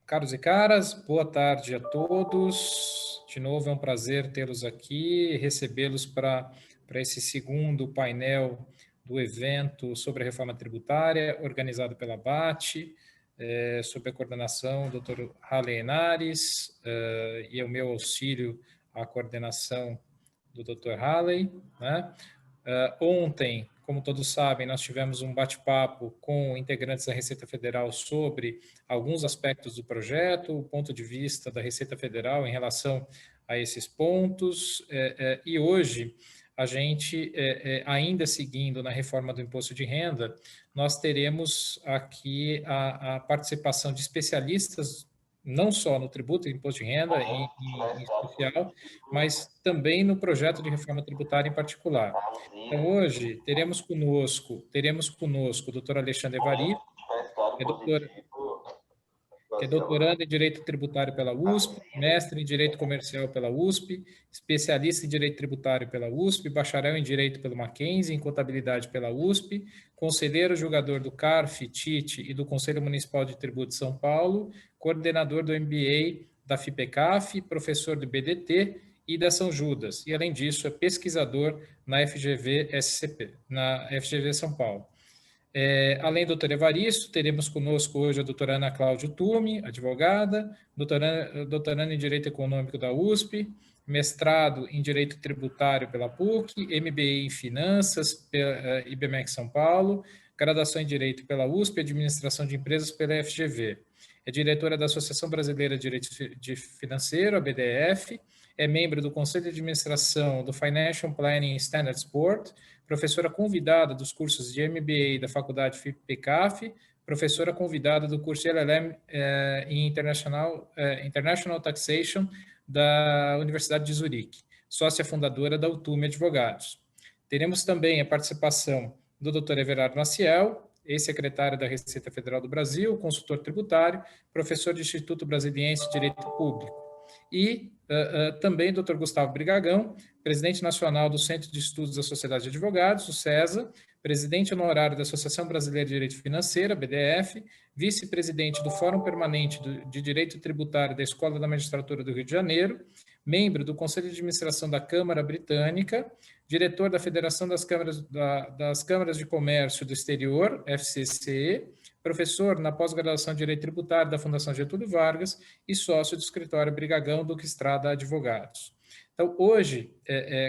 Caros e caras, boa tarde a todos. De novo, é um prazer tê-los aqui, recebê-los para esse segundo painel do evento sobre a reforma tributária, organizado pela BAT, sob a coordenação do Dr. Halley Henares, e o meu auxílio à coordenação do Dr. Halley, né? Ontem, como todos sabem, nós tivemos um bate-papo com integrantes da Receita Federal sobre alguns aspectos do projeto, o ponto de vista da Receita Federal em relação a esses pontos, e hoje a gente, ainda seguindo na reforma do imposto de renda, nós teremos aqui a participação de especialistas não só no tributo e imposto de renda em especial, mas também no projeto de reforma tributária em particular. Então, hoje, teremos conosco o doutor Alexandre Evaristo, que é doutorando em Direito Tributário pela USP, mestre em Direito Comercial pela USP, especialista em Direito Tributário pela USP, bacharel em Direito pelo Mackenzie, em Contabilidade pela USP, conselheiro julgador do CARF, TIT e do Conselho Municipal de Tributo de São Paulo, coordenador do MBA da FIPECAF, professor do BDT e da São Judas, e além disso é pesquisador na FGV SCP, na FGV São Paulo. Além do doutor Evaristo, teremos conosco hoje a doutora Ana Cláudia Tume, advogada, doutoranda em Direito Econômico da USP, mestrado em Direito Tributário pela PUC, MBA em Finanças pela IBMEC São Paulo, graduação em Direito pela USP, Administração de Empresas pela FGV. É diretora da Associação Brasileira de Direito Financeiro, a BDF, é membro do Conselho de Administração do Financial Planning Standards Board, professora convidada dos cursos de MBA da Faculdade FIPECAF, professora convidada do curso de LLM em International Taxation da Universidade de Zurique, sócia fundadora da Utume Advogados. Teremos também a participação do Dr. Everardo Maciel, ex-secretário da Receita Federal do Brasil, consultor tributário, professor do Instituto Brasiliense de Direito Público. E também Dr. Gustavo Brigagão, presidente nacional do Centro de Estudos da Sociedade de Advogados, o CESA, presidente honorário da Associação Brasileira de Direito Financeiro, a BDF, vice-presidente do Fórum Permanente de Direito Tributário da Escola da Magistratura do Rio de Janeiro, membro do Conselho de Administração da Câmara Britânica, diretor da Federação das Câmaras de Comércio do Exterior, FCCE, professor na pós-graduação em Direito Tributário da Fundação Getúlio Vargas e sócio do escritório Brigagão Duque Estrada Advogados. Então, hoje,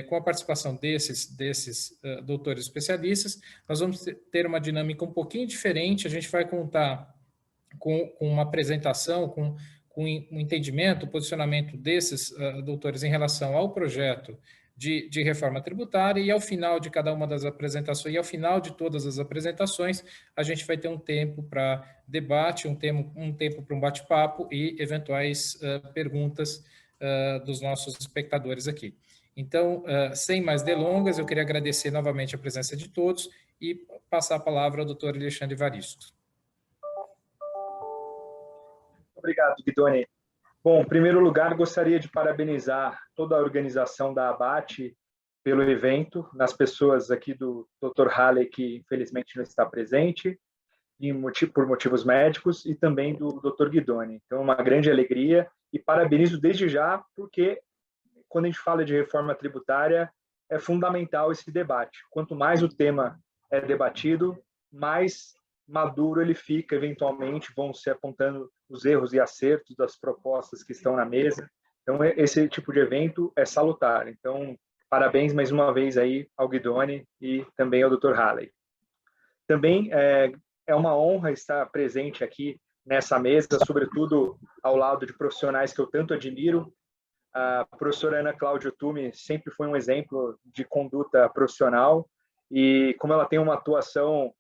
com a participação desses doutores especialistas, nós vamos ter uma dinâmica um pouquinho diferente. A gente vai contar com uma apresentação, com um entendimento, o posicionamento desses doutores em relação ao projeto de reforma tributária, e ao final de cada uma das apresentações, e ao final de todas as apresentações, a gente vai ter um tempo para debate, um tempo para um bate-papo e eventuais perguntas dos nossos espectadores aqui. Então, sem mais delongas, eu queria agradecer novamente a presença de todos e passar a palavra ao doutor Alexandre Evaristo. Obrigado, Guidoni. Bom, em primeiro lugar, gostaria de parabenizar toda a organização da ABAT pelo evento, nas pessoas aqui do Dr. Halley, que infelizmente não está presente, por motivos médicos, e também do Dr. Guidoni. Então, uma grande alegria e parabenizo desde já, porque quando a gente fala de reforma tributária, é fundamental esse debate. Quanto mais o tema é debatido, mais maduro ele fica, eventualmente vão se apontando os erros e acertos das propostas que estão na mesa. Então, esse tipo de evento é salutar. Então, parabéns mais uma vez aí ao Guidoni e também ao Dr. Halley. Também é uma honra estar presente aqui nessa mesa, sobretudo ao lado de profissionais que eu tanto admiro. A professora Ana Cláudia Tume sempre foi um exemplo de conduta profissional, e como ela tem uma atuação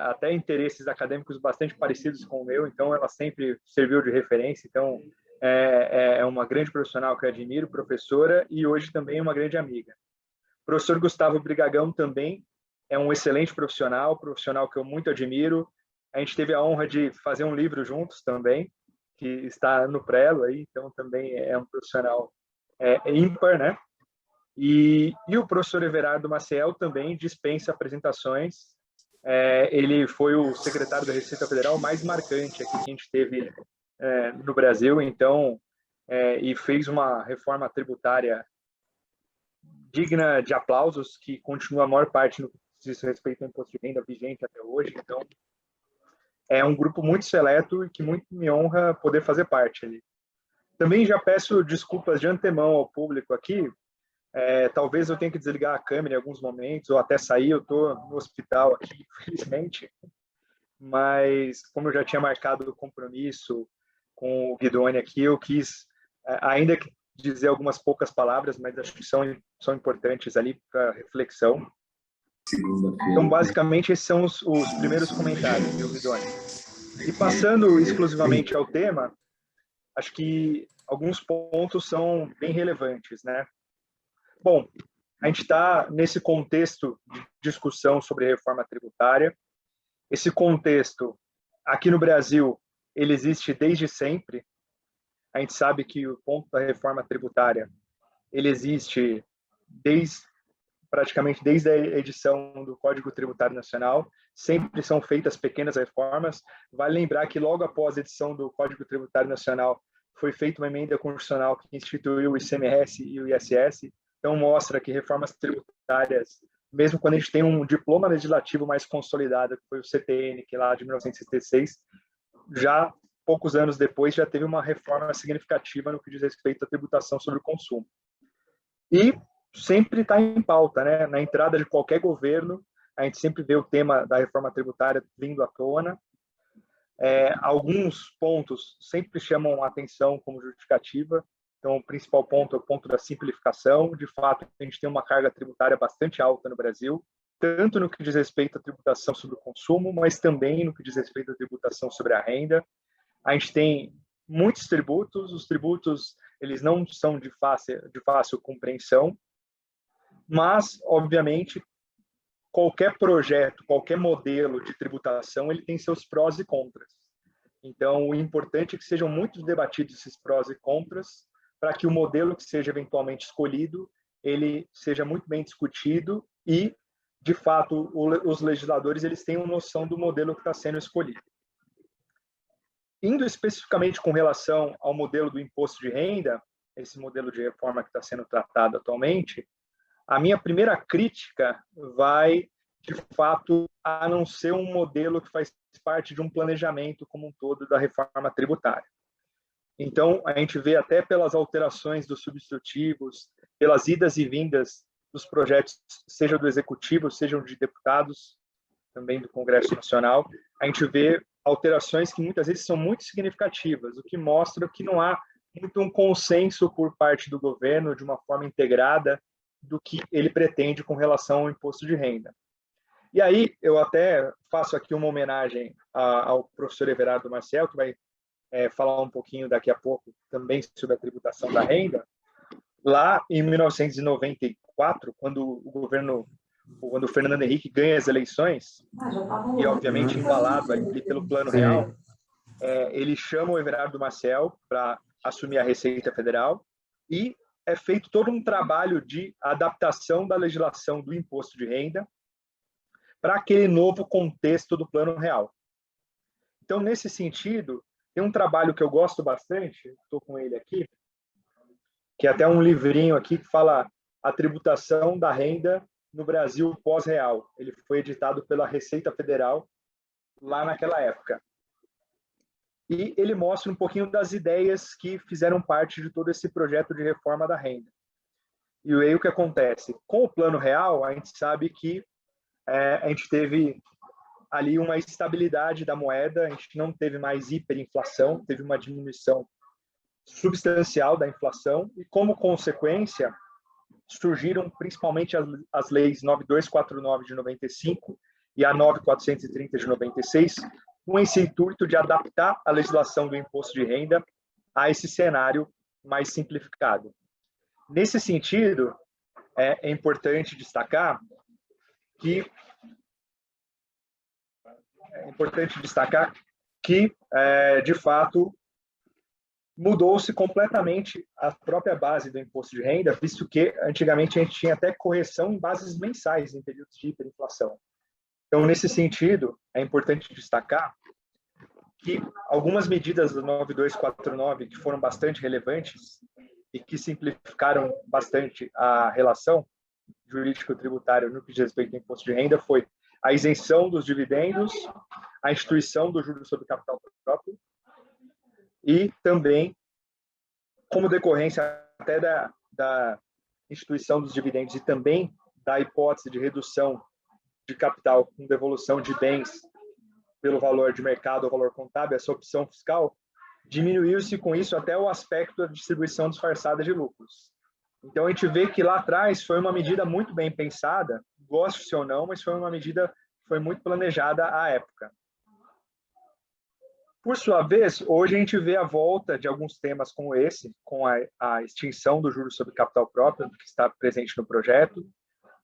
até interesses acadêmicos bastante parecidos com o meu, então ela sempre serviu de referência. Então, é uma grande profissional que eu admiro, professora, e hoje também uma grande amiga. O professor Gustavo Brigagão também é um excelente profissional que eu muito admiro. A gente teve a honra de fazer um livro juntos também, que está no prelo aí, então também é um profissional ímpar, né? E o professor Everardo Maciel também dispensa apresentações. Ele foi o secretário da Receita Federal mais marcante aqui que a gente teve no Brasil, então, e fez uma reforma tributária digna de aplausos, que continua a maior parte no que diz respeito ao imposto de renda vigente até hoje. Então, é um grupo muito seleto e que muito me honra poder fazer parte ali. Também já peço desculpas de antemão ao público aqui. Talvez eu tenha que desligar a câmera em alguns momentos, ou até sair. Eu estou no hospital aqui, infelizmente. Mas, como eu já tinha marcado o compromisso com o Guidoni aqui, eu quis, ainda que dizer algumas poucas palavras, mas acho que são importantes ali para reflexão. Então, basicamente, esses são os primeiros comentários, viu, Guidoni? E passando exclusivamente ao tema, acho que alguns pontos são bem relevantes, né? Bom, a gente está nesse contexto de discussão sobre reforma tributária. Esse contexto, aqui no Brasil, ele existe desde sempre. A gente sabe que o ponto da reforma tributária, ele existe praticamente desde a edição do Código Tributário Nacional. Sempre são feitas pequenas reformas. Vale lembrar que logo após a edição do Código Tributário Nacional, foi feita uma emenda constitucional que instituiu o ICMS e o ISS. Então, mostra que reformas tributárias, mesmo quando a gente tem um diploma legislativo mais consolidado, que foi o CTN, que é lá de 1966, já poucos anos depois já teve uma reforma significativa no que diz respeito à tributação sobre o consumo. E sempre está em pauta, né? Na entrada de qualquer governo, a gente sempre vê o tema da reforma tributária vindo à tona. Alguns pontos sempre chamam a atenção como justificativa. Então, o principal ponto é o ponto da simplificação. De fato, a gente tem uma carga tributária bastante alta no Brasil, tanto no que diz respeito à tributação sobre o consumo, mas também no que diz respeito à tributação sobre a renda. A gente tem muitos tributos, os tributos eles não são de fácil compreensão, mas, obviamente, qualquer projeto, qualquer modelo de tributação, ele tem seus prós e contras. Então, o importante é que sejam muito debatidos esses prós e contras, para que o modelo que seja eventualmente escolhido, ele seja muito bem discutido e, de fato, os legisladores eles tenham noção do modelo que está sendo escolhido. Indo especificamente com relação ao modelo do imposto de renda, esse modelo de reforma que está sendo tratado atualmente, a minha primeira crítica vai, de fato, a não ser um modelo que faz parte de um planejamento como um todo da reforma tributária. Então, a gente vê até pelas alterações dos substitutivos, pelas idas e vindas dos projetos, seja do Executivo, sejam de deputados, também do Congresso Nacional, a gente vê alterações que muitas vezes são muito significativas, o que mostra que não há muito um consenso por parte do governo de uma forma integrada do que ele pretende com relação ao imposto de renda. E aí, eu até faço aqui uma homenagem ao professor Everardo Maciel, que vai falar um pouquinho daqui a pouco também sobre a tributação da renda. Lá em 1994, quando o Fernando Henrique ganha as eleições, e obviamente embalado ali pelo Plano Real, ele chama o Everardo Maciel para assumir a Receita Federal e é feito todo um trabalho de adaptação da legislação do imposto de renda para aquele novo contexto do Plano Real. Então, nesse sentido, tem um trabalho que eu gosto bastante, estou com ele aqui, que é até um livrinho aqui que fala a tributação da renda no Brasil pós-real. Ele foi editado pela Receita Federal lá naquela época. E ele mostra um pouquinho das ideias que fizeram parte de todo esse projeto de reforma da renda. E aí o que acontece? Com o Plano Real, a gente sabe que a gente teve ali uma estabilidade da moeda, a gente não teve mais hiperinflação, teve uma diminuição substancial da inflação e, como consequência, surgiram principalmente as leis 9249 de 95 e a 9430 de 96, com esse intuito de adaptar a legislação do imposto de renda a esse cenário mais simplificado. Nesse sentido, é importante destacar que de fato, mudou-se completamente a própria base do imposto de renda, visto que antigamente a gente tinha até correção em bases mensais em períodos de hiperinflação. Então, nesse sentido, é importante destacar que algumas medidas do 9249 que foram bastante relevantes e que simplificaram bastante a relação jurídico-tributária no que diz respeito ao imposto de renda foi a isenção dos dividendos, a instituição do juros sobre capital próprio e também, como decorrência até da instituição dos dividendos e também da hipótese de redução de capital com devolução de bens pelo valor de mercado ou valor contábil, essa opção fiscal, diminuiu-se com isso até o aspecto da distribuição disfarçada de lucros. Então, a gente vê que lá atrás foi uma medida muito bem pensada, goste-se ou não, mas foi uma medida que foi muito planejada à época. Por sua vez, hoje a gente vê a volta de alguns temas como esse, com a extinção do juros sobre capital próprio, que está presente no projeto.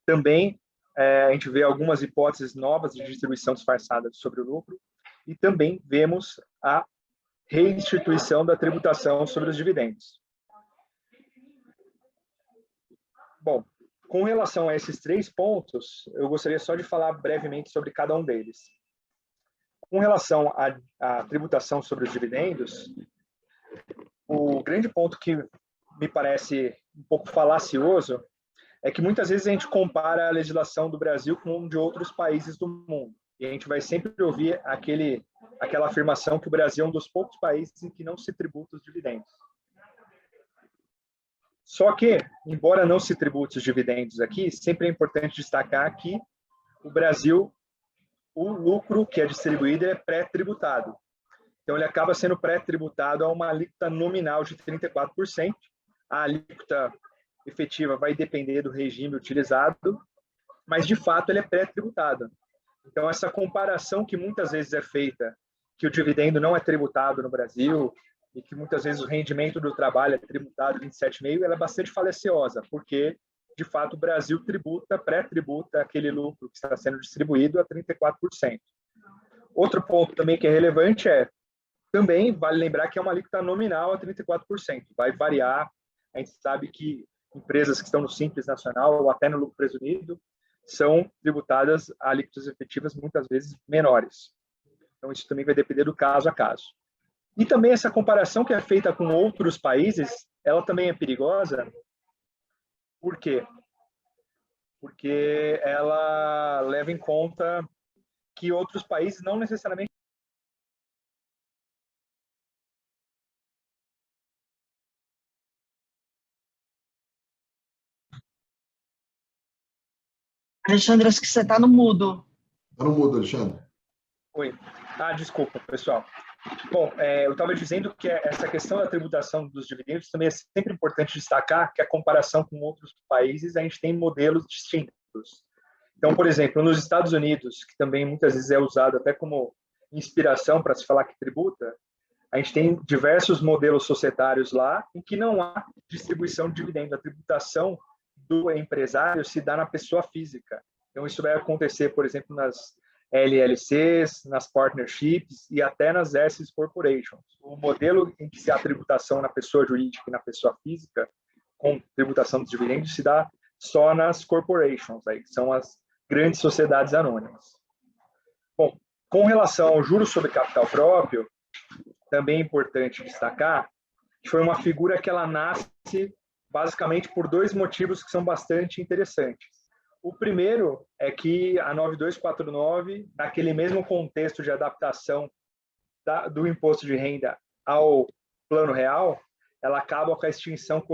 Também a gente vê algumas hipóteses novas de distribuição disfarçada sobre o lucro e também vemos a reinstituição da tributação sobre os dividendos. Bom, com relação a esses 3 pontos, eu gostaria só de falar brevemente sobre cada um deles. Com relação à tributação sobre os dividendos, o grande ponto que me parece um pouco falacioso é que muitas vezes a gente compara a legislação do Brasil com de outros países do mundo. E a gente vai sempre ouvir aquela afirmação que o Brasil é um dos poucos países em que não se tributa os dividendos. Só que, embora não se tribute os dividendos aqui, sempre é importante destacar que o Brasil, o lucro que é distribuído é pré-tributado. Então, ele acaba sendo pré-tributado a uma alíquota nominal de 34%. A alíquota efetiva vai depender do regime utilizado, mas, de fato, ele é pré-tributado. Então, essa comparação que muitas vezes é feita, que o dividendo não é tributado no Brasil e que muitas vezes o rendimento do trabalho é tributado 27,5%, ela é bastante falaciosa, porque, de fato, o Brasil pré-tributa aquele lucro que está sendo distribuído a 34%. Outro ponto também que é relevante também vale lembrar que é uma alíquota nominal a 34%. Vai variar, a gente sabe que empresas que estão no Simples Nacional ou até no lucro presumido são tributadas a alíquotas efetivas muitas vezes menores. Então, isso também vai depender do caso a caso. E também essa comparação que é feita com outros países, ela também é perigosa. Por quê? Porque ela leva em conta que outros países não necessariamente. Alexandre, acho que você está no mudo. Está no mudo, Alexandre. Oi. Desculpa, pessoal. Bom, eu estava dizendo que essa questão da tributação dos dividendos também é sempre importante destacar que a comparação com outros países, a gente tem modelos distintos. Então, por exemplo, nos Estados Unidos, que também muitas vezes é usado até como inspiração para se falar que tributa, a gente tem diversos modelos societários lá em que não há distribuição de dividendos. A tributação do empresário se dá na pessoa física. Então, isso vai acontecer, por exemplo, nas LLCs, nas partnerships e até nas S corporations. O modelo em que se há tributação na pessoa jurídica e na pessoa física, com tributação dos dividendos, se dá só nas corporations, aí, que são as grandes sociedades anônimas. Bom, com relação ao juros sobre capital próprio, também é importante destacar que foi uma figura que ela nasce basicamente por 2 motivos que são bastante interessantes. O primeiro é que a 9249, naquele mesmo contexto de adaptação do imposto de renda ao plano real, ela acaba com a extinção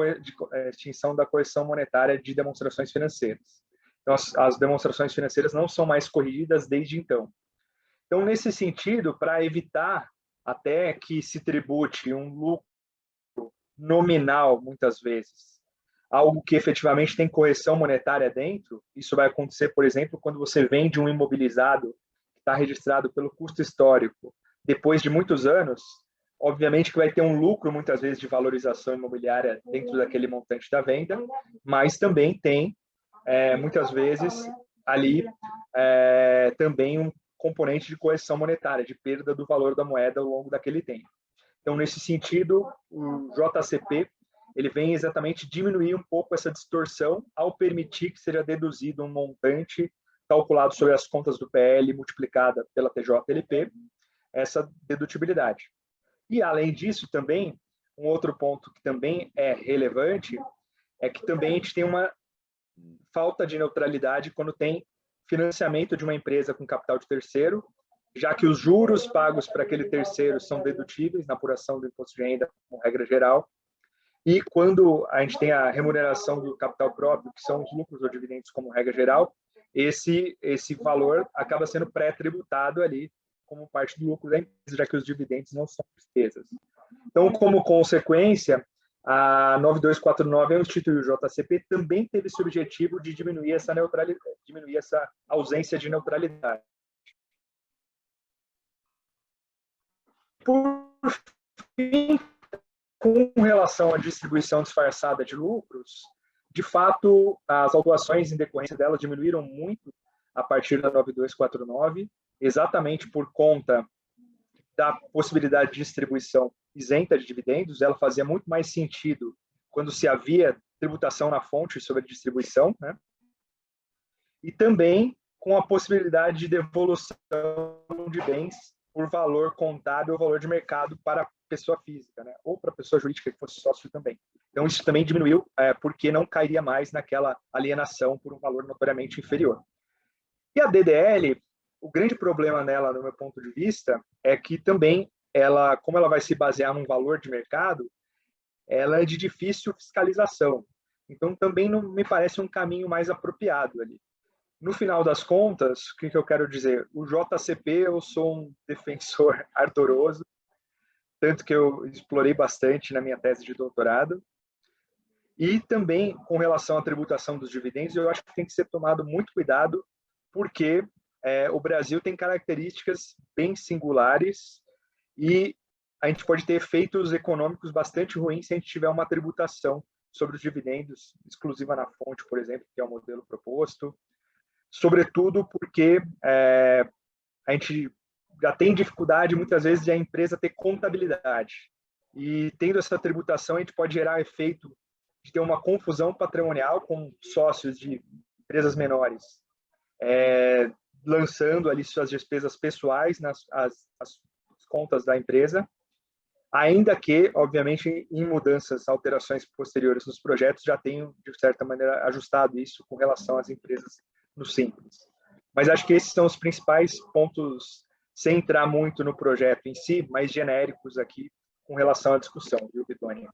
da correção monetária de demonstrações financeiras. Então, as demonstrações financeiras não são mais corrigidas desde então. Então, nesse sentido, para evitar até que se tribute um lucro nominal, muitas vezes, algo que efetivamente tem correção monetária dentro, isso vai acontecer, por exemplo, quando você vende um imobilizado que está registrado pelo custo histórico, depois de muitos anos, obviamente que vai ter um lucro, muitas vezes, de valorização imobiliária dentro daquele montante da venda, mas também tem, muitas vezes, ali também um componente de correção monetária, de perda do valor da moeda ao longo daquele tempo. Então, nesse sentido, o JCP ele vem exatamente diminuir um pouco essa distorção ao permitir que seja deduzido um montante calculado sobre as contas do PL multiplicada pela TJLP, essa dedutibilidade. E, além disso, também, um outro ponto que também é relevante é que também a gente tem uma falta de neutralidade quando tem financiamento de uma empresa com capital de terceiro, já que os juros pagos para aquele terceiro são dedutíveis na apuração do imposto de renda, como regra geral, e quando a gente tem a remuneração do capital próprio, que são os lucros ou dividendos como regra geral, esse valor acaba sendo pré-tributado ali como parte do lucro da empresa, já que os dividendos não são despesas. Então, como consequência, a 9249, ao instituir o JCP, também teve esse objetivo de diminuir essa neutralidade, diminuir essa ausência de neutralidade. Por fim, com relação à distribuição disfarçada de lucros, de fato, as autuações em decorrência delas diminuíram muito a partir da 9249, exatamente por conta da possibilidade de distribuição isenta de dividendos. Ela fazia muito mais sentido quando se havia tributação na fonte sobre a distribuição, né? E também com a possibilidade de devolução de bens por valor contábil ou valor de mercado para pessoa física, né? Ou para pessoa jurídica que fosse sócio também. Então, isso também diminuiu, porque não cairia mais naquela alienação por um valor notoriamente inferior. E a DDL, o grande problema nela, no meu ponto de vista, é que também, como ela vai se basear num valor de mercado, ela é de difícil fiscalização. Então, também não me parece um caminho mais apropriado ali. No final das contas, o que eu quero dizer? O JCP, eu sou um defensor ardoroso, tanto que eu explorei bastante na minha tese de doutorado. E também, com relação à tributação dos dividendos, eu acho que tem que ser tomado muito cuidado, porque o Brasil tem características bem singulares e a gente pode ter efeitos econômicos bastante ruins se a gente tiver uma tributação sobre os dividendos exclusiva na fonte, por exemplo, que é o modelo proposto. Sobretudo porque a gente já tem dificuldade, muitas vezes, de a empresa ter contabilidade. E tendo essa tributação, a gente pode gerar efeito de ter uma confusão patrimonial com sócios de empresas menores, lançando ali suas despesas pessoais nas as contas da empresa, ainda que, obviamente, em mudanças, alterações posteriores nos projetos, já tenham, de certa maneira, ajustado isso com relação às empresas no Simples. Mas acho que esses são os principais pontos, sem entrar muito no projeto em si, mas genéricos aqui com relação à discussão, viu, Guidoni?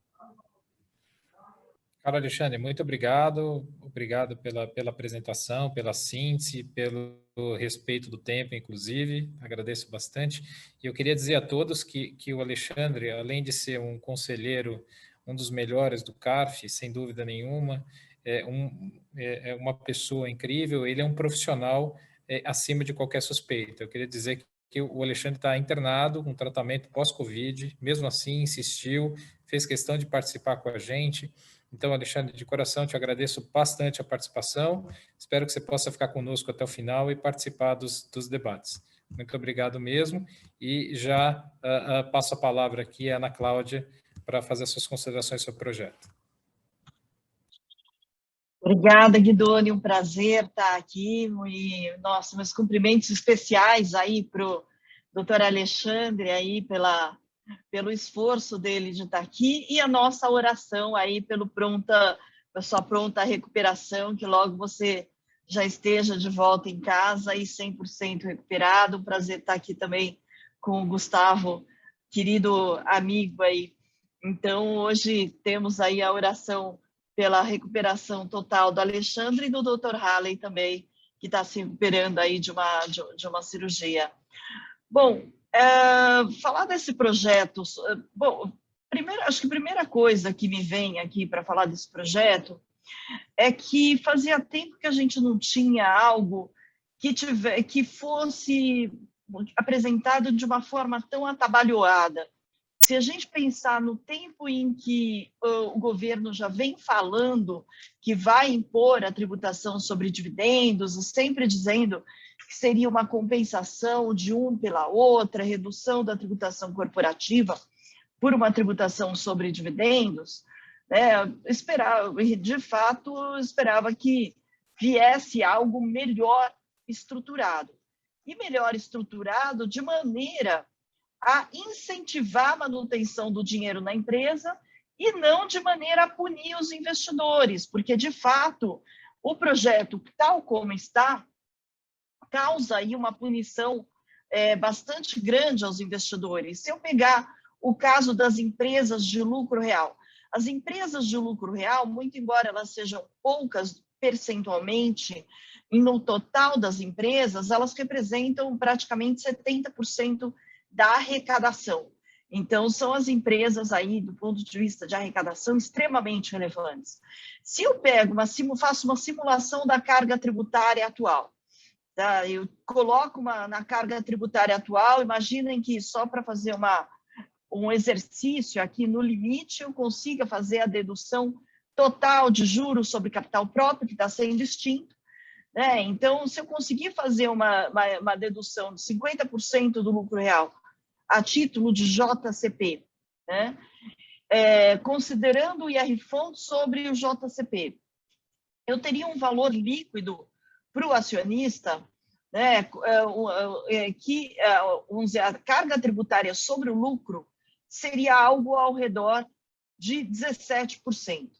Cara, Alexandre, muito obrigado. Obrigado pela apresentação, pela síntese, pelo respeito do tempo, inclusive. Agradeço bastante. E eu queria dizer a todos que o Alexandre, além de ser um conselheiro, um dos melhores do CARF, sem dúvida nenhuma, é uma pessoa incrível, ele é um profissional acima de qualquer suspeita. Eu queria dizer que o Alexandre está internado com tratamento pós-Covid, mesmo assim insistiu, fez questão de participar com a gente. Então, Alexandre, de coração, te agradeço bastante a participação, espero que você possa ficar conosco até o final e participar dos debates. Muito obrigado mesmo, e já passo a palavra aqui à Ana Cláudia para fazer suas considerações sobre o projeto. Obrigada, Guidoni, um prazer estar aqui. E, nossa, meus cumprimentos especiais aí para o doutor Alexandre aí pelo esforço dele de estar aqui, e a nossa oração aí pela sua pronta recuperação, que logo você já esteja de volta em casa e 100% recuperado. Um prazer estar aqui também com o Gustavo, querido amigo aí. Então, hoje temos aí a oração pela recuperação total do Alexandre e do Dr. Halley também, que está se recuperando aí de uma cirurgia. Bom, falar desse projeto, bom, acho que a primeira coisa que me vem aqui para falar desse projeto é que fazia tempo que a gente não tinha algo que fosse apresentado de uma forma tão atabalhoada. Se a gente pensar no tempo em que o governo já vem falando que vai impor a tributação sobre dividendos, sempre dizendo que seria uma compensação de um pela outra, redução da tributação corporativa, por uma tributação sobre dividendos, né, de fato, esperava que viesse algo melhor estruturado. E melhor estruturado de maneira a incentivar a manutenção do dinheiro na empresa e não de maneira a punir os investidores, porque, de fato, o projeto, tal como está, causa aí uma punição bastante grande aos investidores. Se eu pegar o caso das empresas de lucro real, as empresas de lucro real, muito embora elas sejam poucas percentualmente, no total das empresas, elas representam praticamente 70% da arrecadação. Então, são as empresas aí, do ponto de vista de arrecadação, extremamente relevantes. Se eu faço uma simulação da carga tributária atual, tá? Eu coloco na carga tributária atual, imaginem que só para fazer um exercício aqui no limite, eu consiga fazer a dedução total de juros sobre capital próprio, que está sendo extinto, né? Então, se eu conseguir fazer uma dedução de 50% do lucro real a título de JCP, né? Considerando o IR-Fundo sobre o JCP, eu teria um valor líquido para o acionista, né? Que vamos dizer, a carga tributária sobre o lucro seria algo ao redor de 17%.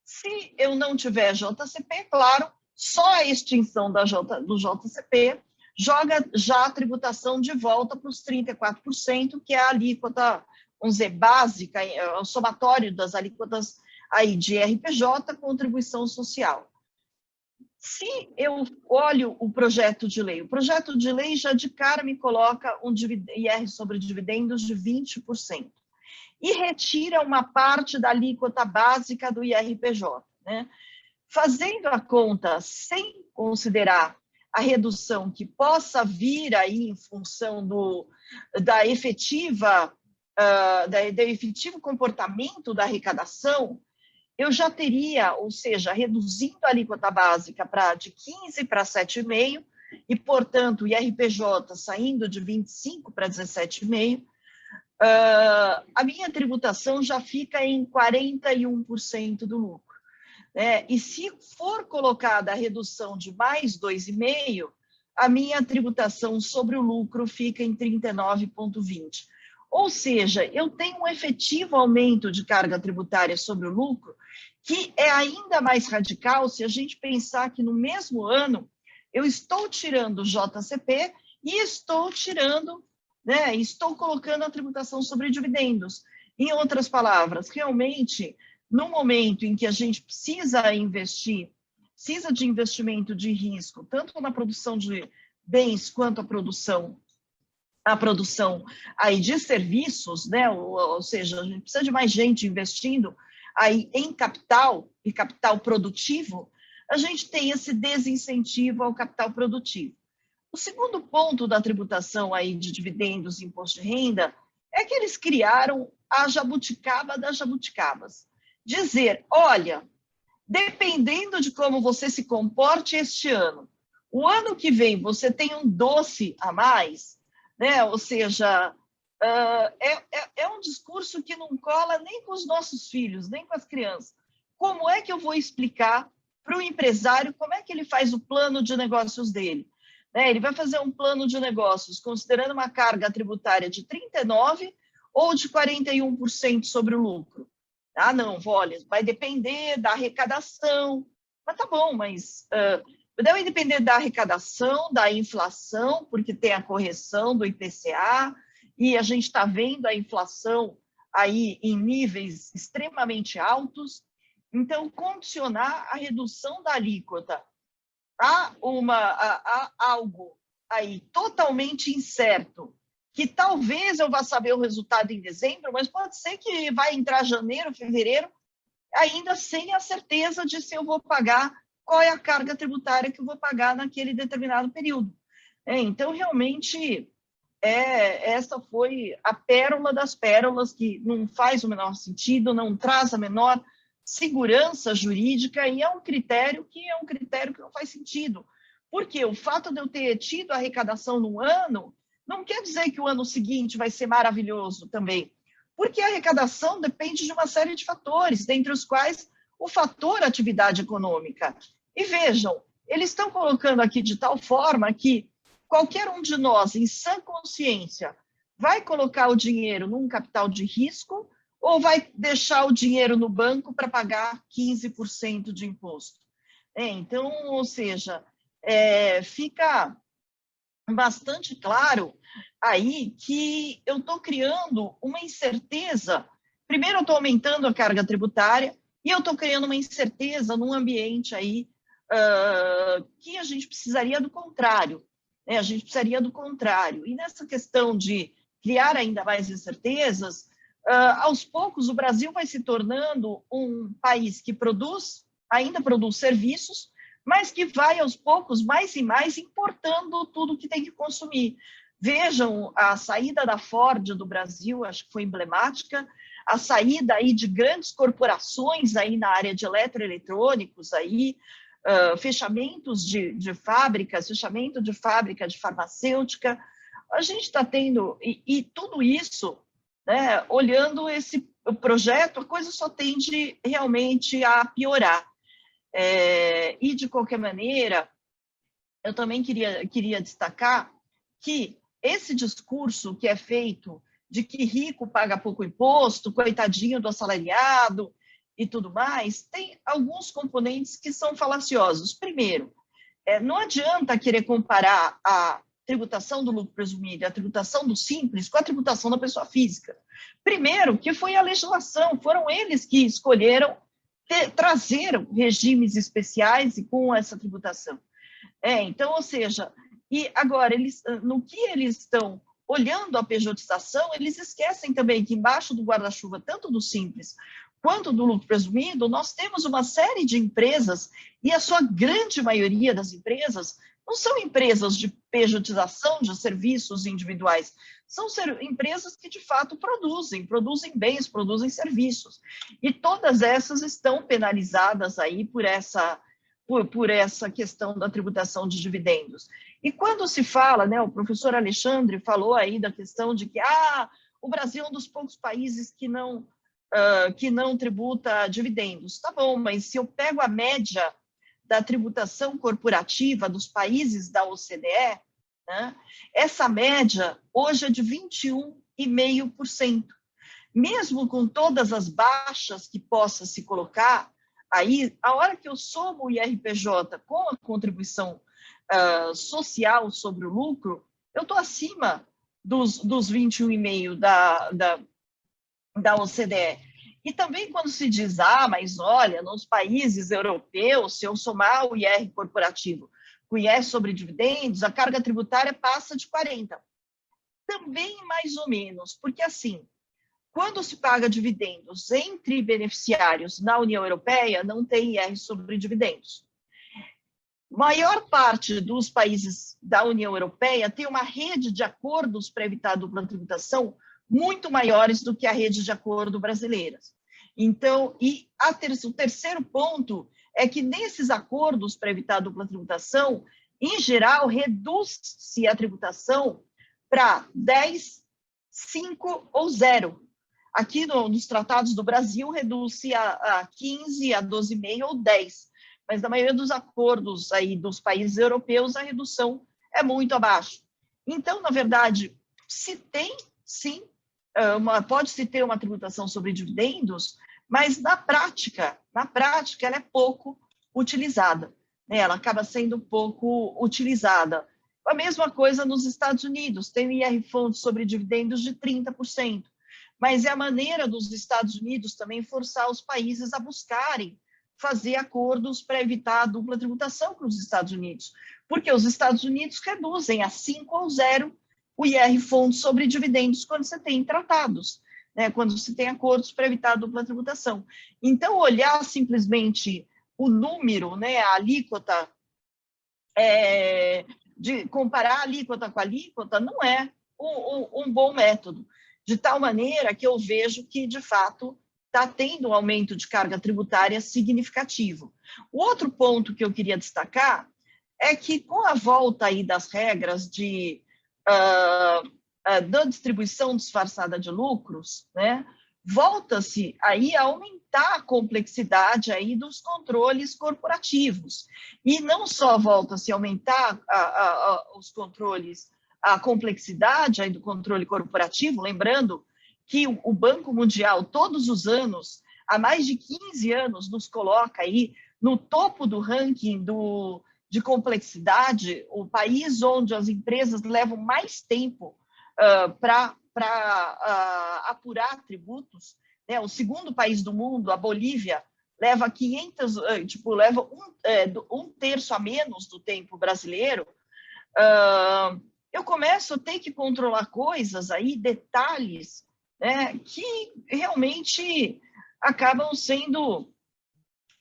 Se eu não tiver JCP, claro, só a extinção do JCP joga já a tributação de volta para os 34%, que é a alíquota, vamos dizer, básica, o somatório das alíquotas aí de RPJ, contribuição social. Se eu olho o projeto de lei já de cara me coloca um IR sobre dividendos de 20% e retira uma parte da alíquota básica do IRPJ, né? Fazendo a conta sem considerar a redução que possa vir aí em função do efetivo comportamento da arrecadação, eu já teria, ou seja, reduzindo a alíquota básica de 15% para 7,5%, e, portanto, o IRPJ saindo de 25% para 17,5%, a minha tributação já fica em 41% do lucro. E se for colocada a redução de mais 2,5%, a minha tributação sobre o lucro fica em 39,20%. Ou seja, eu tenho um efetivo aumento de carga tributária sobre o lucro, que é ainda mais radical se a gente pensar que no mesmo ano eu estou tirando o JCP e estou colocando a tributação sobre dividendos. Em outras palavras, realmente, no momento em que a gente precisa de investimento de risco, tanto na produção de bens quanto a produção aí de serviços, né? Ou seja, a gente precisa de mais gente investindo aí em capital e capital produtivo, a gente tem esse desincentivo ao capital produtivo. O segundo ponto da tributação aí de dividendos e imposto de renda é que eles criaram a jabuticaba das jabuticabas. Dizer, olha, dependendo de como você se comporte este ano, o ano que vem você tem um doce a mais, né? Ou seja, é um discurso que não cola nem com os nossos filhos, nem com as crianças. Como é que eu vou explicar para o empresário como é que ele faz o plano de negócios dele? Ele vai fazer um plano de negócios considerando uma carga tributária de 39% ou de 41% sobre o lucro. Ah, não, olha, vai depender da arrecadação. Mas tá bom, mas deve depender da arrecadação, da inflação, porque tem a correção do IPCA, e a gente está vendo a inflação aí em níveis extremamente altos. Então, condicionar a redução da alíquota a algo aí totalmente incerto, que talvez eu vá saber o resultado em dezembro, mas pode ser que vai entrar janeiro, fevereiro, ainda sem a certeza de se eu vou pagar, qual é a carga tributária que eu vou pagar naquele determinado período. Então, realmente, essa foi a pérola das pérolas, que não faz o menor sentido, não traz a menor segurança jurídica, e é um critério que não faz sentido. Porque o fato de eu ter tido arrecadação num ano não quer dizer que o ano seguinte vai ser maravilhoso também. porque a arrecadação depende de uma série de fatores, dentre os quais o fator atividade econômica. E vejam, eles estão colocando aqui de tal forma que qualquer um de nós, em sã consciência, vai colocar o dinheiro num capital de risco ou vai deixar o dinheiro no banco para pagar 15% de imposto. Então, ou seja, fica bastante claro aí que eu estou criando uma incerteza. Primeiro, eu estou aumentando a carga tributária e eu estou criando uma incerteza num ambiente aí que a gente precisaria do contrário. A gente precisaria do contrário. E nessa questão de criar ainda mais incertezas, aos poucos o Brasil vai se tornando um país que ainda produz serviços, mas que vai aos poucos, mais e mais, importando tudo que tem que consumir. Vejam a saída da Ford do Brasil, acho que foi emblemática, a saída aí de grandes corporações aí na área de eletroeletrônicos, aí, fechamentos de fábricas, fechamento de fábrica de farmacêutica. A gente está tendo, e tudo isso, né, olhando esse projeto, a coisa só tende realmente a piorar. E, de qualquer maneira, eu também queria destacar que esse discurso que é feito de que rico paga pouco imposto, coitadinho do assalariado e tudo mais, tem alguns componentes que são falaciosos. Primeiro, não adianta querer comparar a tributação do lucro presumido e a tributação do simples com a tributação da pessoa física. Primeiro, que foi a legislação, foram eles que escolheram trazer regimes especiais e com essa tributação. Então, ou seja, e agora, no que eles estão olhando a pejotização, eles esquecem também que embaixo do guarda-chuva, tanto do simples quanto do lucro presumido, nós temos uma série de empresas, e a sua grande maioria das empresas não são empresas de pejotização de serviços individuais, são empresas que, de fato, produzem bens, produzem serviços. E todas essas estão penalizadas aí por essa questão da tributação de dividendos. E quando se fala, né, o professor Alexandre falou aí da questão de que o Brasil é um dos poucos países que não tributa dividendos. Tá bom, mas se eu pego a média da tributação corporativa dos países da OCDE, né, essa média hoje é de 21,5%. Mesmo com todas as baixas que possa se colocar, aí, a hora que eu somo o IRPJ com a contribuição social sobre o lucro, eu estou acima dos 21,5% da OCDE. E também quando se diz, mas olha, nos países europeus, se eu somar o IR corporativo com o IR sobre dividendos, a carga tributária passa de 40%. Também mais ou menos, porque assim, quando se paga dividendos entre beneficiários na União Europeia, não tem IR sobre dividendos. Maior parte dos países da União Europeia tem uma rede de acordos para evitar a dupla tributação muito maiores do que a rede de acordo brasileira. Então, o terceiro ponto é que nesses acordos para evitar a dupla tributação, em geral, reduz-se a tributação para 10, 5 ou 0. Aqui nos tratados do Brasil, reduz-se a 15, a 12,5 ou 10. Mas na maioria dos acordos aí dos países europeus, a redução é muito abaixo. Então, na verdade, se tem, sim, pode-se ter uma tributação sobre dividendos, mas na prática ela é pouco utilizada, né? Ela acaba sendo pouco utilizada. A mesma coisa nos Estados Unidos, tem o IR Fundos sobre dividendos de 30%, mas é a maneira dos Estados Unidos também forçar os países a buscarem fazer acordos para evitar a dupla tributação com os Estados Unidos, porque os Estados Unidos reduzem a 5 ou 0 o IR Fundos sobre dividendos quando você tem tratados, né, quando se tem acordos para evitar a dupla tributação. Então, olhar simplesmente o número, né, a alíquota, de comparar a alíquota com a alíquota, não é um bom método, de tal maneira que eu vejo que, de fato, está tendo um aumento de carga tributária significativo. O outro ponto que eu queria destacar é que, com a volta aí das regras de da distribuição disfarçada de lucros, né, volta-se aí a aumentar a complexidade aí dos controles corporativos. E não só volta-se a aumentar os controles, a complexidade aí do controle corporativo, lembrando que o Banco Mundial, todos os anos, há mais de 15 anos, nos coloca aí no topo do ranking de complexidade, o país onde as empresas levam mais tempo para apurar tributos, né? O segundo país do mundo, a Bolívia, leva 500, leva um terço a menos do tempo brasileiro. Eu começo a ter que controlar coisas aí, detalhes, né, que realmente acabam sendo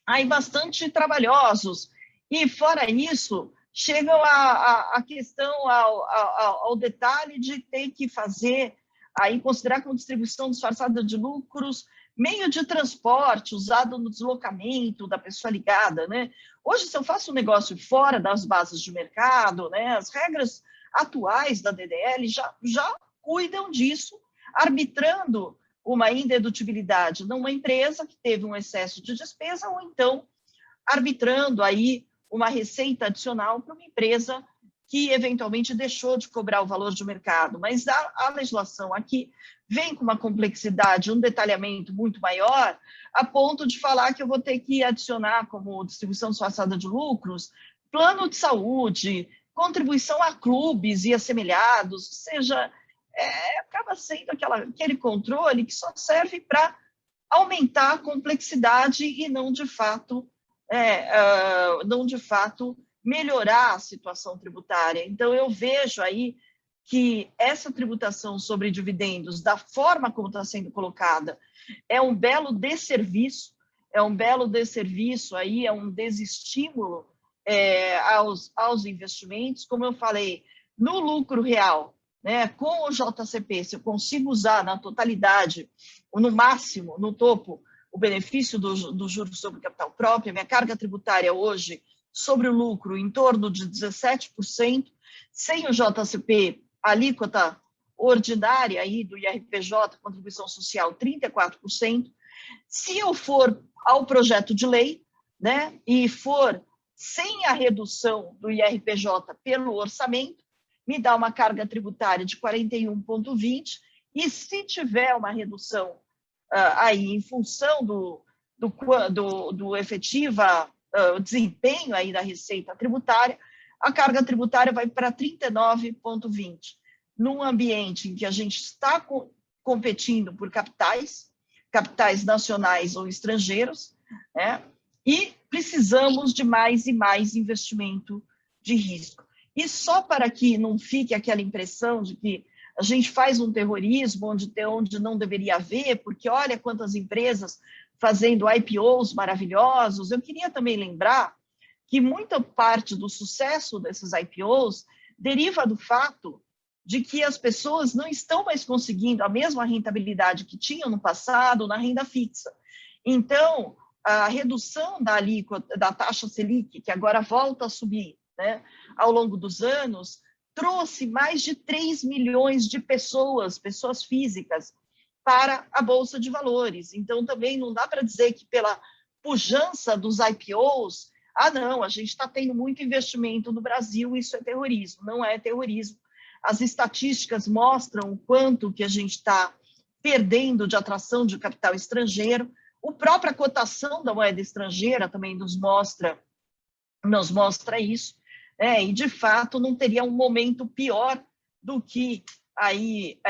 aí bastante trabalhosos. E, fora isso, chegam a questão ao detalhe de ter que fazer, aí considerar como distribuição disfarçada de lucros, meio de transporte usado no deslocamento da pessoa ligada, né? Hoje, se eu faço um negócio fora das bases de mercado, né, as regras atuais da DDL já cuidam disso, arbitrando uma indedutibilidade numa empresa que teve um excesso de despesa, ou então arbitrando aí uma receita adicional para uma empresa que eventualmente deixou de cobrar o valor de mercado. Mas a legislação aqui vem com uma complexidade, um detalhamento muito maior, a ponto de falar que eu vou ter que adicionar como distribuição disfarçada de lucros, plano de saúde, contribuição a clubes e assemelhados, ou seja, acaba sendo aquele controle que só serve para aumentar a complexidade e não de fato melhorar a situação tributária. Então, eu vejo aí que essa tributação sobre dividendos, da forma como está sendo colocada, é um belo desserviço, aí, é um desestímulo aos investimentos. Como eu falei, no lucro real, né, com o JCP, se eu consigo usar na totalidade, ou no máximo, no topo, o benefício do juros sobre capital próprio, a minha carga tributária hoje sobre o lucro em torno de 17%, sem o JCP, a alíquota ordinária aí do IRPJ, contribuição social, 34%. Se eu for ao projeto de lei, né, e for sem a redução do IRPJ pelo orçamento, me dá uma carga tributária de 41,20%, e se tiver uma redução aí em função do efetiva desempenho aí da receita tributária, a carga tributária vai para 39,20%. Num ambiente em que a gente está competindo por capitais nacionais ou estrangeiros, né, e precisamos de mais e mais investimento de risco. E só para que não fique aquela impressão de que a gente faz um terrorismo onde não deveria haver, porque olha quantas empresas fazendo IPOs maravilhosos. Eu queria também lembrar que muita parte do sucesso desses IPOs deriva do fato de que as pessoas não estão mais conseguindo a mesma rentabilidade que tinham no passado na renda fixa. Então, a redução da alíquota, da taxa Selic, que agora volta a subir, né, ao longo dos anos, trouxe mais de 3 milhões de pessoas físicas, para a Bolsa de Valores. Então, também não dá para dizer que pela pujança dos IPOs, não, a gente está tendo muito investimento no Brasil, isso é terrorismo. Não é terrorismo. As estatísticas mostram o quanto que a gente está perdendo de atração de capital estrangeiro. A própria cotação da moeda estrangeira também nos mostra isso. E, de fato, não teria um momento pior do que aí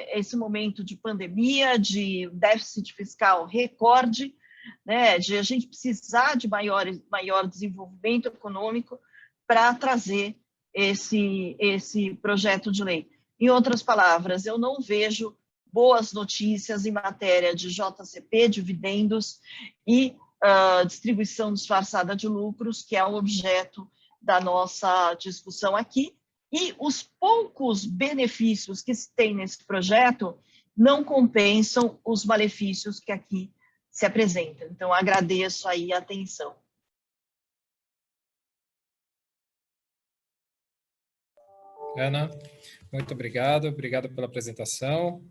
esse momento de pandemia, de déficit fiscal recorde, né, de a gente precisar de maior desenvolvimento econômico para trazer esse projeto de lei. Em outras palavras, eu não vejo boas notícias em matéria de JCP, dividendos e distribuição disfarçada de lucros, que é o objeto da nossa discussão aqui. E os poucos benefícios que se tem nesse projeto não compensam os malefícios que aqui se apresentam. Então, agradeço aí a atenção. Ana, muito obrigado pela apresentação.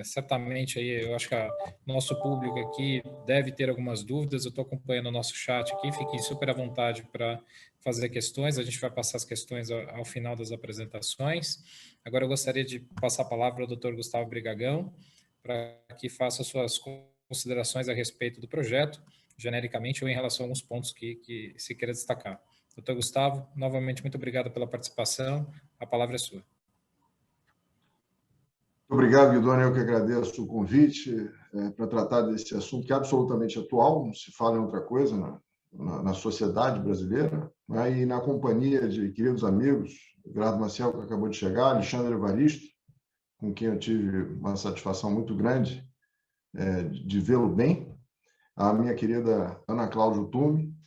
Certamente aí eu acho que o nosso público aqui deve ter algumas dúvidas. Eu estou acompanhando o nosso chat aqui, fiquem super à vontade para fazer questões. A gente vai passar as questões ao final das apresentações. Agora eu gostaria de passar a palavra ao Dr. Gustavo Brigagão para que faça suas considerações a respeito do projeto, genericamente ou em relação a alguns pontos que se queira destacar. Dr. Gustavo, novamente, muito obrigado pela participação. A palavra é sua. Obrigado, Guidoni. Eu que agradeço o convite para tratar desse assunto que é absolutamente atual, não se fala em outra coisa na sociedade brasileira, né? E na companhia de queridos amigos, Gerardo Maciel, que acabou de chegar, Alexandre Evaristo, com quem eu tive uma satisfação muito grande de vê-lo bem, a minha querida Ana Cláudia Tume,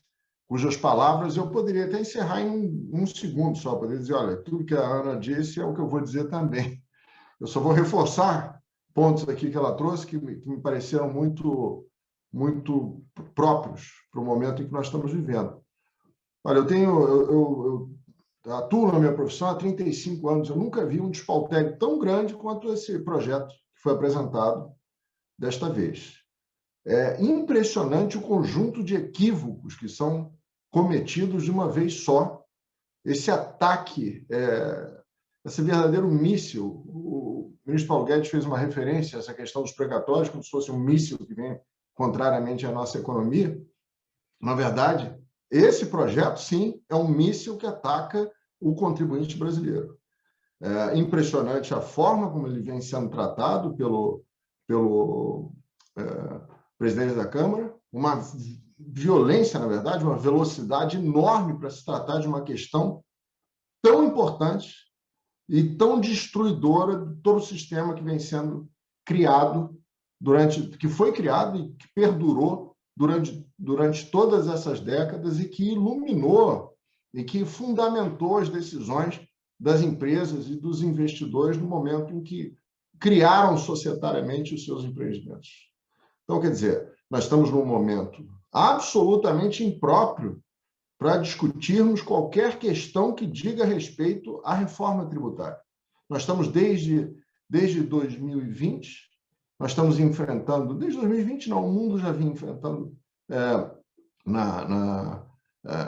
cujas palavras eu poderia até encerrar em um segundo só, poderia dizer, olha, tudo que a Ana disse é o que eu vou dizer também. Eu só vou reforçar pontos aqui que ela trouxe que me pareceram muito próprios para o momento em que nós estamos vivendo. Olha, eu atuo na minha profissão há 35 anos, eu nunca vi um despautério tão grande quanto esse projeto que foi apresentado desta vez. É impressionante o conjunto de equívocos que são cometidos de uma vez só. Esse ataque, esse verdadeiro míssil. O ministro Paulo Guedes fez uma referência a essa questão dos precatórios, como se fosse um míssil que vem contrariamente à nossa economia. Na verdade, esse projeto, sim, é um míssil que ataca o contribuinte brasileiro. É impressionante a forma como ele vem sendo tratado pelo presidente da Câmara, uma violência, na verdade, uma velocidade enorme para se tratar de uma questão tão importante e tão destruidora de todo o sistema que vem sendo criado que foi criado e que perdurou durante todas essas décadas e que iluminou e que fundamentou as decisões das empresas e dos investidores no momento em que criaram societariamente os seus empreendimentos. Então, quer dizer, nós estamos num momento absolutamente impróprio para discutirmos qualquer questão que diga respeito à reforma tributária. Nós estamos desde 2020, nós estamos enfrentando, desde 2020 não, o mundo já vinha enfrentando,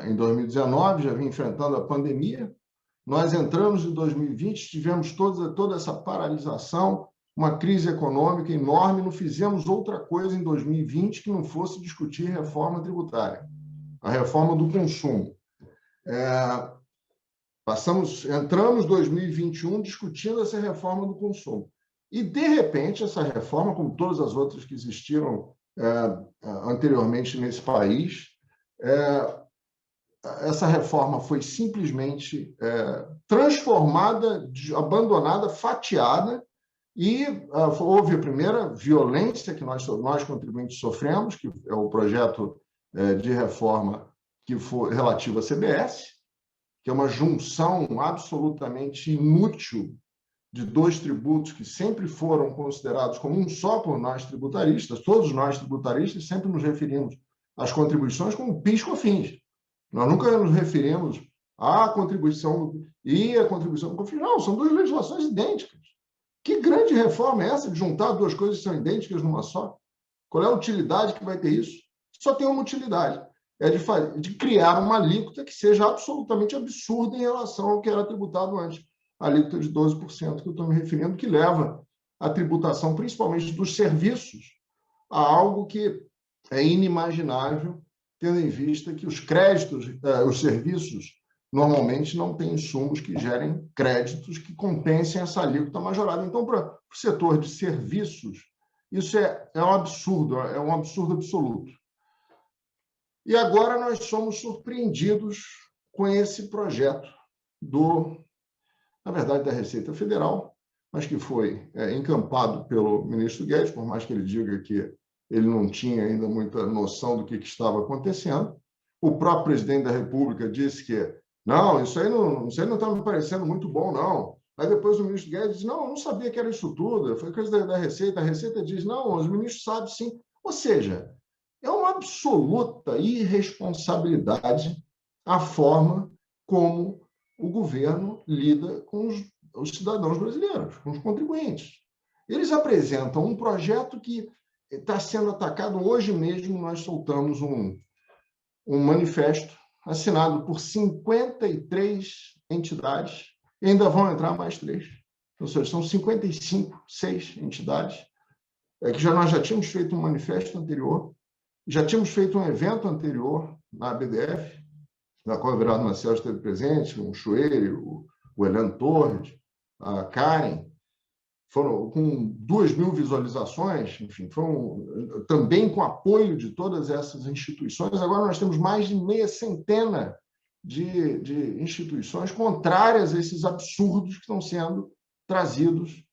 em 2019, já vinha enfrentando a pandemia, nós entramos em 2020, tivemos toda essa paralisação, uma crise econômica enorme, não fizemos outra coisa em 2020 que não fosse discutir reforma tributária, a reforma do consumo. Entramos em 2021 discutindo essa reforma do consumo. E, de repente, essa reforma, como todas as outras que existiram anteriormente nesse país, essa reforma foi simplesmente transformada, abandonada, fatiada, e houve a primeira violência que nós contribuintes sofremos, que é o projeto de reforma que foi relativo à CBS, que é uma junção absolutamente inútil de dois tributos que sempre foram considerados como um só por nós tributaristas. Todos nós tributaristas sempre nos referimos às contribuições como PIS e COFINS. Nós nunca nos referimos à contribuição e à contribuição do COFINS. Não, são duas legislações idênticas. Que grande reforma é essa de juntar duas coisas que são idênticas numa só? Qual é a utilidade que vai ter isso? Só tem uma utilidade, de criar uma alíquota que seja absolutamente absurda em relação ao que era tributado antes. A alíquota de 12% que eu estou me referindo, que leva a tributação, principalmente dos serviços, a algo que é inimaginável, tendo em vista que os créditos, os serviços, normalmente não têm insumos que gerem créditos que compensem essa alíquota majorada. Então, para o setor de serviços, isso é um absurdo absoluto. E agora nós somos surpreendidos com esse projeto na verdade, da Receita Federal, mas que foi encampado pelo ministro Guedes, por mais que ele diga que ele não tinha ainda muita noção do que estava acontecendo. O próprio presidente da República disse que não, isso aí não está me parecendo muito bom, não. Aí depois o ministro Guedes disse, não, eu não sabia que era isso tudo, foi coisa da Receita. A Receita diz, não, os ministros sabem sim. Ou seja, é uma absoluta irresponsabilidade a forma como o governo lida com os cidadãos brasileiros, com os contribuintes. Eles apresentam um projeto que está sendo atacado. Hoje mesmo nós soltamos um manifesto assinado por 53 entidades, e ainda vão entrar mais 3. Ou seja, são 6 entidades, que nós já tínhamos feito um manifesto anterior, já tínhamos feito um evento anterior na ABDF, na qual o vereador Marcelo esteve presente, o Chueire, o Heleno Torres, a Karen, foram com 2.000 visualizações, enfim, foram também com apoio de todas essas instituições. Agora nós temos mais de meia centena de instituições contrárias a esses absurdos que estão sendo trazidos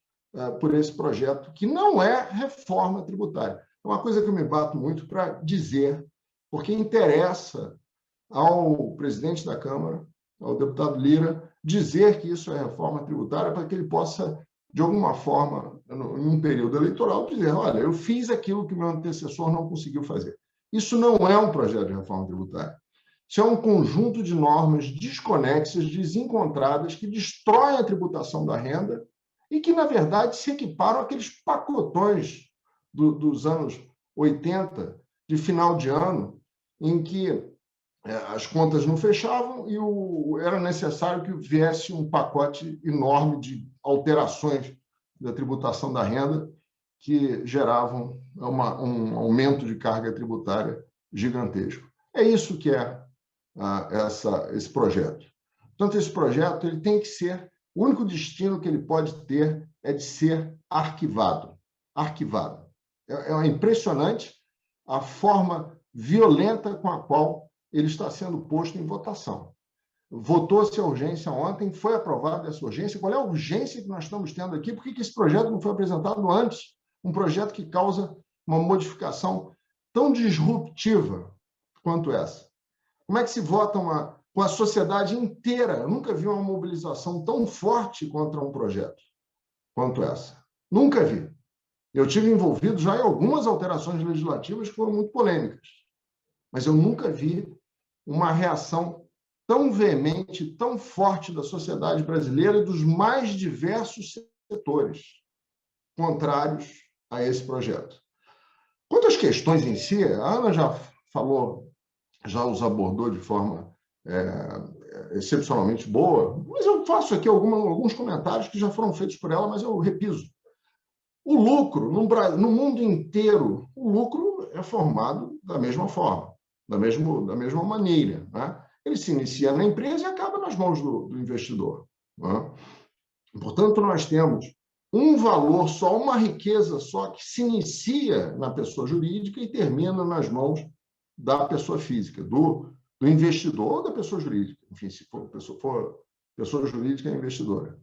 por esse projeto, que não é reforma tributária. É uma coisa que eu me bato muito para dizer, porque interessa ao presidente da Câmara, ao deputado Lira, dizer que isso é reforma tributária para que ele possa, de alguma forma, em um período eleitoral, dizer: olha, eu fiz aquilo que meu antecessor não conseguiu fazer. Isso não é um projeto de reforma tributária. Isso é um conjunto de normas desconexas, desencontradas, que destroem a tributação da renda e que, na verdade, se equiparam àqueles pacotões dos anos 80, de final de ano, em que as contas não fechavam e era necessário que viesse um pacote enorme de alterações da tributação da renda que geravam um aumento de carga tributária gigantesco. É isso que é esse projeto. Portanto, esse projeto ele tem que ser, o único destino que ele pode ter é de ser arquivado. Arquivado. É impressionante a forma violenta com a qual ele está sendo posto em votação. Votou-se a urgência ontem, foi aprovada essa urgência. Qual é a urgência que nós estamos tendo aqui? Por que esse projeto não foi apresentado antes? Um projeto que causa uma modificação tão disruptiva quanto essa. Como é que se vota com a sociedade inteira? Eu nunca vi uma mobilização tão forte contra um projeto quanto essa. Nunca vi. Eu tive envolvido já em algumas alterações legislativas que foram muito polêmicas, mas eu nunca vi uma reação tão veemente, tão forte da sociedade brasileira e dos mais diversos setores contrários a esse projeto. Quanto às questões em si, a Ana já falou, já os abordou de forma excepcionalmente boa, mas eu faço aqui alguns comentários que já foram feitos por ela, mas eu repiso. O lucro, no mundo inteiro, o lucro é formado da mesma forma, da mesma maneira, né? Ele se inicia na empresa e acaba nas mãos do investidor, né? Portanto, nós temos um valor só, uma riqueza só, que se inicia na pessoa jurídica e termina nas mãos da pessoa física, do investidor ou da pessoa jurídica. Enfim, se for pessoa jurídica, é investidora.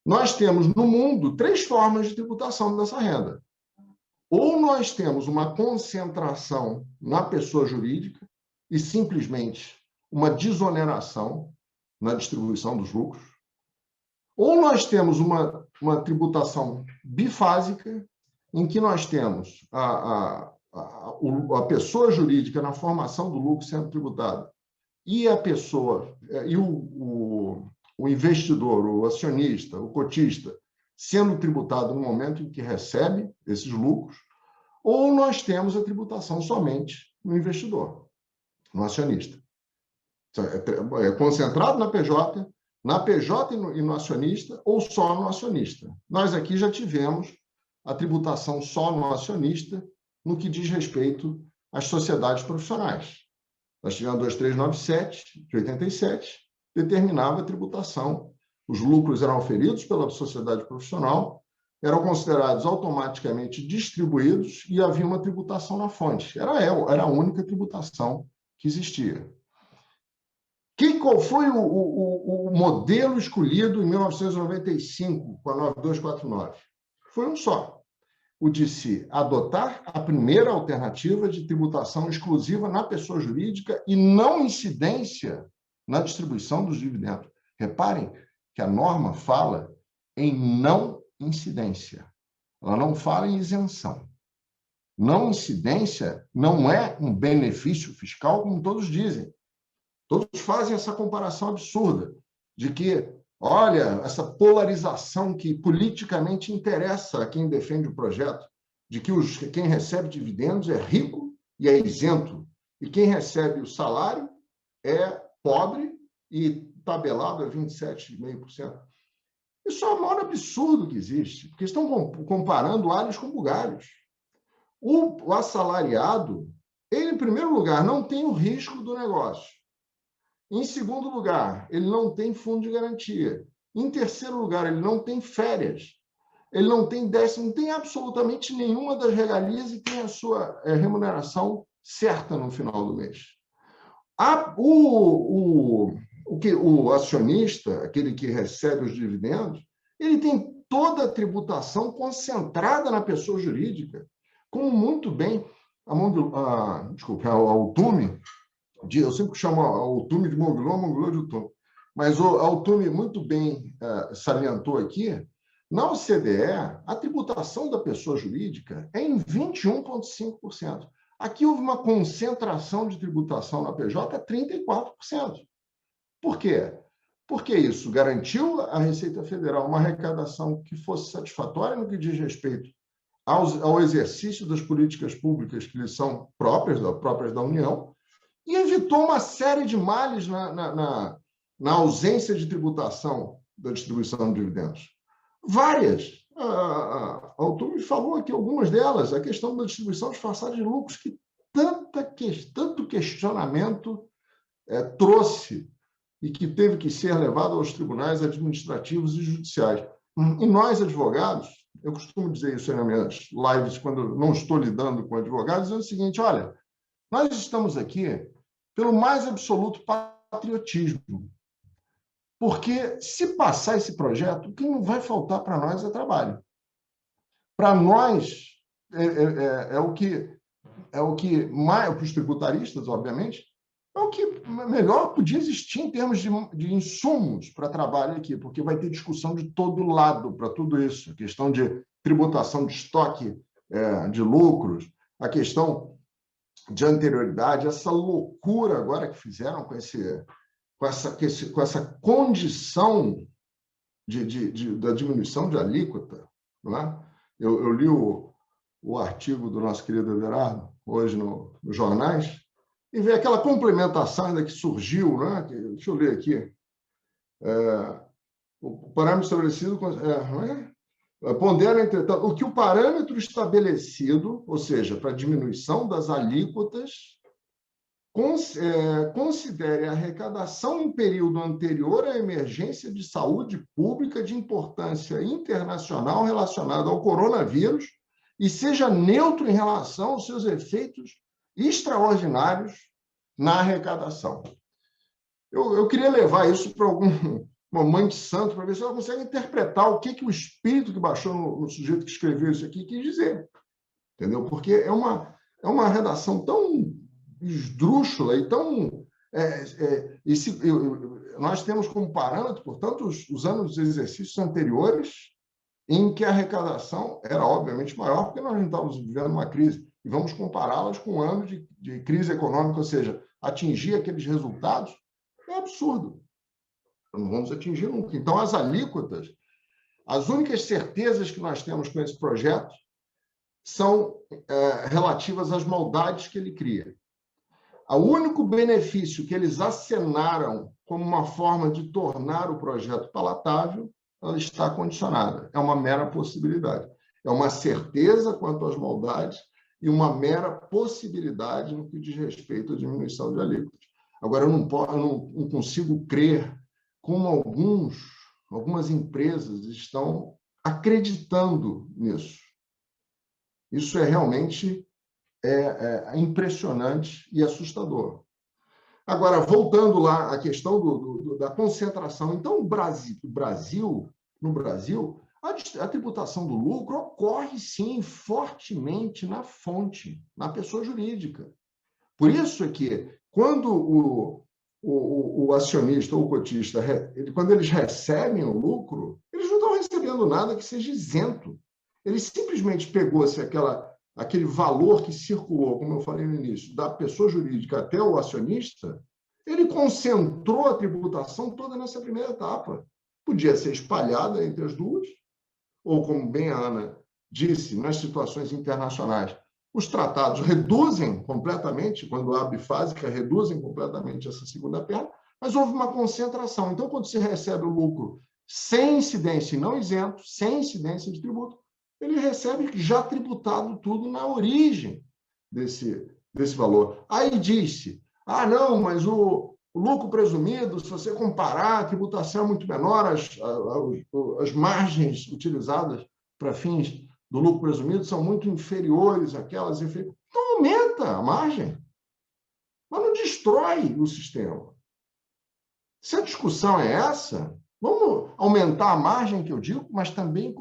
Nós temos no mundo 3 formas de tributação dessa renda. Ou nós temos uma concentração na pessoa jurídica e simplesmente uma desoneração na distribuição dos lucros, ou nós temos uma tributação bifásica, em que nós temos a pessoa jurídica na formação do lucro sendo tributada e a pessoa e o investidor, o acionista, o cotista, sendo tributado no momento em que recebe esses lucros, ou nós temos a tributação somente no investidor, no acionista. É concentrado na PJ e no acionista, ou só no acionista. Nós aqui já tivemos a tributação só no acionista no que diz respeito às sociedades profissionais. Nós tivemos a 2397, de 87, determinava a tributação. Os lucros eram oferidos pela sociedade profissional, eram considerados automaticamente distribuídos e havia uma tributação na fonte. Era a única tributação que existia. Qual foi o modelo escolhido em 1995, com a 9249? Foi um só. O de se adotar a primeira alternativa de tributação exclusiva na pessoa jurídica e não incidência na distribuição dos dividendos. Reparem que a norma fala em não incidência. Ela não fala em isenção. Não incidência não é um benefício fiscal, como todos dizem. Todos fazem essa comparação absurda. de que, olha, essa polarização que politicamente interessa a quem defende o projeto, de que quem recebe dividendos é rico e é isento, e quem recebe o salário é pobre e tabelado a 27,5%. Isso é o maior absurdo que existe, porque estão comparando alhos com bugalhos. O assalariado, ele, em primeiro lugar, não tem o risco do negócio. Em segundo lugar, ele não tem fundo de garantia. Em terceiro lugar, ele não tem férias. Ele não tem décimo, não tem absolutamente nenhuma das regalias e tem a sua remuneração certa no final do mês. O acionista, aquele que recebe os dividendos, ele tem toda a tributação concentrada na pessoa jurídica, como muito bem a Altume, eu sempre chamo a Altume de Monguilô de Altume, mas a Altume muito bem salientou aqui, na OCDE, a tributação da pessoa jurídica é em 21,5%. Aqui houve uma concentração de tributação na PJ a 34%. Por quê? Porque isso garantiu à Receita Federal uma arrecadação que fosse satisfatória no que diz respeito ao exercício das políticas públicas que lhes são próprias da União e evitou uma série de males na ausência de tributação da distribuição de dividendos. Várias. A Altume falou aqui algumas delas, a questão da distribuição disfarçada de lucros, que tanto questionamento trouxe e que teve que ser levado aos tribunais administrativos e judiciais. E nós, advogados, eu costumo dizer isso nas minhas lives, quando não estou lidando com advogados, é o seguinte, olha, nós estamos aqui pelo mais absoluto patriotismo, porque se passar esse projeto, o que não vai faltar para nós é trabalho. Para nós, para os tributaristas, obviamente, é o que melhor podia existir em termos de insumos para trabalho aqui, porque vai ter discussão de todo lado para tudo isso. A questão de tributação de estoque de lucros, a questão de anterioridade, essa loucura agora que fizeram com essa condição da diminuição de alíquota. Não é? Eu li o artigo do nosso querido Everardo, hoje nos jornais, e ver aquela complementação ainda que surgiu, né? Deixa eu ler aqui. O parâmetro estabelecido pondera, entretanto, o que o parâmetro estabelecido, ou seja, para diminuição das alíquotas, considere a arrecadação em período anterior à emergência de saúde pública de importância internacional relacionada ao coronavírus e seja neutro em relação aos seus efeitos extraordinários na arrecadação. Eu queria levar isso para algum mãe de santo para ver se ela consegue interpretar o que o espírito que baixou no sujeito que escreveu isso aqui quis dizer. Entendeu? Porque é uma redação tão esdrúxula e tão... nós temos como parâmetro, portanto, os anos de exercícios anteriores em que a arrecadação era, obviamente, maior, porque nós não estávamos vivendo uma crise. E vamos compará-las com um ano de crise econômica, ou seja, atingir aqueles resultados é absurdo. Não vamos atingir nunca. Então, as alíquotas, as únicas certezas que nós temos com esse projeto são relativas às maldades que ele cria. O único benefício que eles acenaram como uma forma de tornar o projeto palatável, ela está condicionada. É uma mera possibilidade. É uma certeza quanto às maldades e uma mera possibilidade no que diz respeito à diminuição de alíquotas. Agora, eu não consigo crer como algumas empresas estão acreditando nisso. Isso é realmente impressionante e assustador. Agora, voltando lá à questão da concentração. Então, no Brasil, a tributação do lucro ocorre, sim, fortemente na fonte, na pessoa jurídica. Por isso é que, quando o acionista ou o cotista, quando eles recebem o lucro, eles não estão recebendo nada que seja isento. Ele simplesmente pegou-se aquele valor que circulou, como eu falei no início, da pessoa jurídica até o acionista, Ele concentrou a tributação toda nessa primeira etapa. Podia ser espalhada entre as duas, ou, como bem a Ana disse, nas situações internacionais, os tratados reduzem completamente, quando há bifásica, reduzem completamente essa segunda perna, mas houve uma concentração. Então, quando se recebe o lucro sem incidência e não isento, sem incidência de tributo, ele recebe já tributado tudo na origem desse valor. Aí disse, não, mas o lucro presumido, se você comparar, a tributação é muito menor, as margens utilizadas para fins do lucro presumido são muito inferiores àquelas... Então, aumenta a margem, mas não destrói o sistema. Se a discussão é essa, vamos aumentar a margem, que eu digo, mas também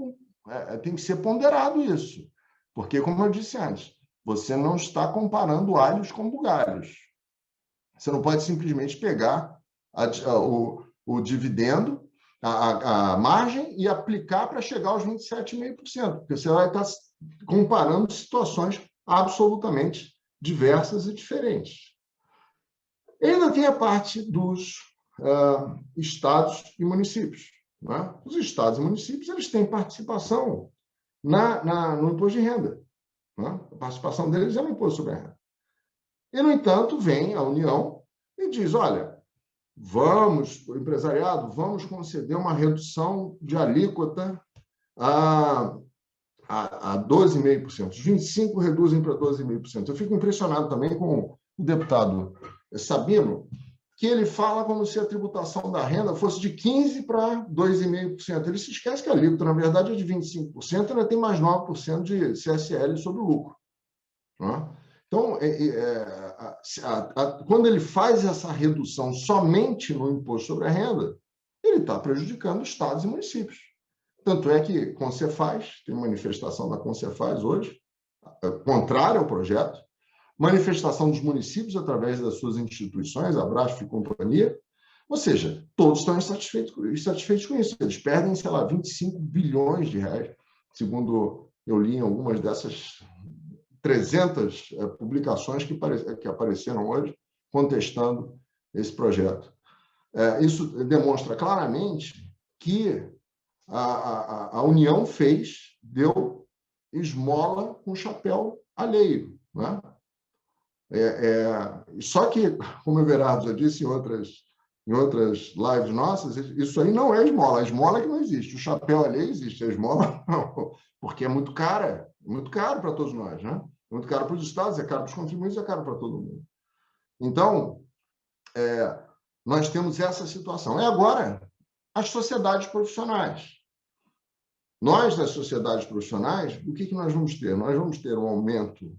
tem que ser ponderado isso. Porque, como eu disse antes, você não está comparando alhos com bugalhos. Você não pode simplesmente pegar o dividendo, a margem, e aplicar para chegar aos 27,5%, porque você vai estar comparando situações absolutamente diversas e diferentes. E ainda tem a parte dos estados e municípios. Né? Os estados e municípios eles têm participação no imposto de renda. Né? A participação deles é no imposto sobre a renda. E, no entanto, vem a União e diz, olha, o empresariado, vamos conceder uma redução de alíquota a 12,5%. Os 25% reduzem para 12,5%. Eu fico impressionado também com o deputado Sabino, que ele fala como se a tributação da renda fosse de 15% para 2,5%. Ele se esquece que a alíquota, na verdade, é de 25%, ainda tem mais 9% de CSL sobre o lucro. Né? Então, quando ele faz essa redução somente no imposto sobre a renda, ele está prejudicando estados e municípios. Tanto é que Concefaz, tem manifestação da Concefaz hoje, contrária ao projeto, manifestação dos municípios através das suas instituições, a Brasf e companhia, ou seja, todos estão insatisfeitos com isso. Eles perdem, sei lá, 25 bilhões de reais, segundo eu li em algumas dessas 300 publicações que apareceram hoje contestando esse projeto. Isso demonstra claramente que a União deu esmola com chapéu alheio. Né? Só que, como o Everardo já disse em outras lives nossas, isso aí não é esmola. A esmola é que não existe. O chapéu alheio existe, a esmola não, porque é muito caro para todos nós. Né? É muito caro para os estados, é caro para os contribuintes, é caro para todo mundo. Então, nós temos essa situação. E agora, as sociedades profissionais. Nós, das sociedades profissionais, o que nós vamos ter? Nós vamos ter um aumento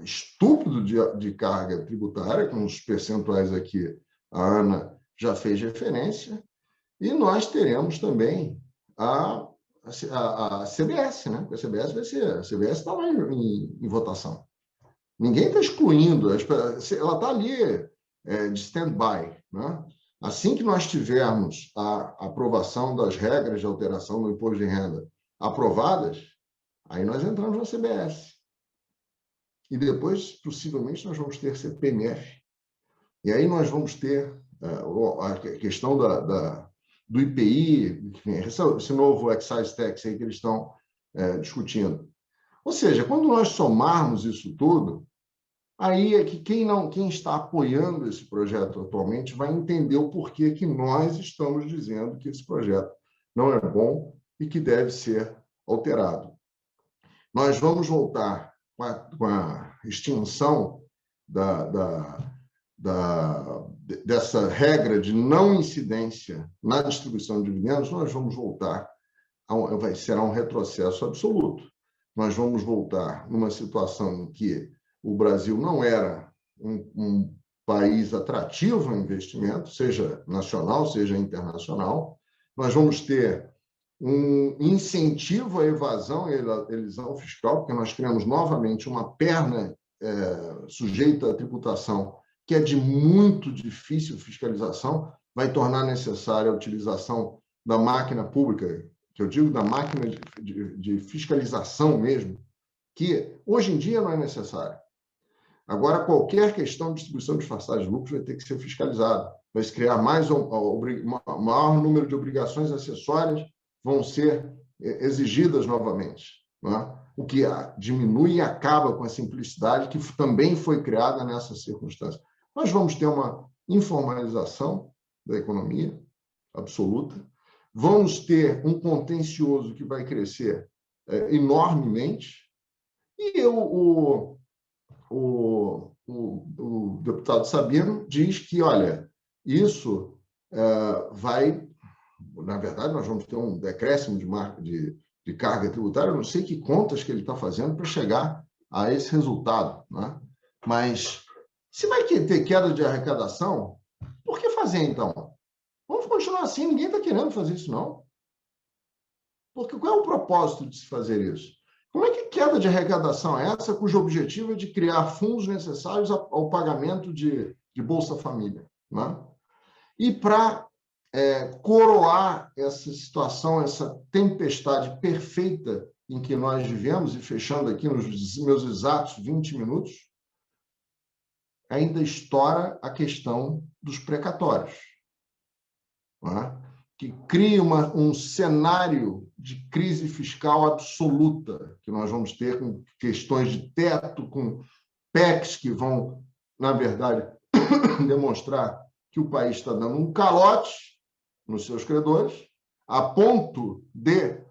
estúpido de carga tributária, com os percentuais aqui a Ana já fez referência, e nós teremos também a CBS, né? A CBS está lá em votação. Ninguém está excluindo, ela está ali de stand-by. Né? Assim que nós tivermos a aprovação das regras de alteração do imposto de renda aprovadas, aí nós entramos na CBS. E depois, possivelmente, nós vamos ter CPMF. E aí nós vamos ter a questão do IPI, esse novo excise tax aí que eles estão discutindo. Ou seja, quando nós somarmos isso tudo, aí é que quem está apoiando esse projeto atualmente vai entender o porquê que nós estamos dizendo que esse projeto não é bom e que deve ser alterado. Nós vamos voltar com a extinção dessa regra de não incidência na distribuição de dividendos, nós vamos voltar, será um retrocesso absoluto. Nós vamos voltar numa situação em que o Brasil não era um país atrativo ao investimento, seja nacional, seja internacional. Nós vamos ter um incentivo à evasão e elisão fiscal, porque nós criamos novamente uma perna sujeita à tributação que é de muito difícil fiscalização, vai tornar necessária a utilização da máquina pública, que eu digo da máquina de fiscalização mesmo, que hoje em dia não é necessária. Agora, qualquer questão de distribuição disfarçada de lucros vai ter que ser fiscalizada. Vai se criar maior número de obrigações acessórias, vão ser exigidas novamente, né? O que diminui e acaba com a simplicidade que também foi criada nessa circunstância. Nós vamos ter uma informalização da economia absoluta, vamos ter um contencioso que vai crescer enormemente, e o deputado Sabino diz que, olha, isso vai... Na verdade, nós vamos ter um decréscimo de carga tributária, eu não sei que contas que ele está fazendo para chegar a esse resultado, né? Mas, se vai ter queda de arrecadação, por que fazer, então? Vamos continuar assim, ninguém está querendo fazer isso, não. Porque qual é o propósito de se fazer isso? Como é que queda de arrecadação é essa, cujo objetivo é de criar fundos necessários ao pagamento de Bolsa Família, né? E para coroar essa situação, essa tempestade perfeita em que nós vivemos, e fechando aqui nos meus exatos 20 minutos, ainda estoura a questão dos precatórios, né? Que cria um cenário de crise fiscal absoluta, que nós vamos ter com questões de teto, com PECs que vão, na verdade, demonstrar que o país está dando um calote nos seus credores, a ponto de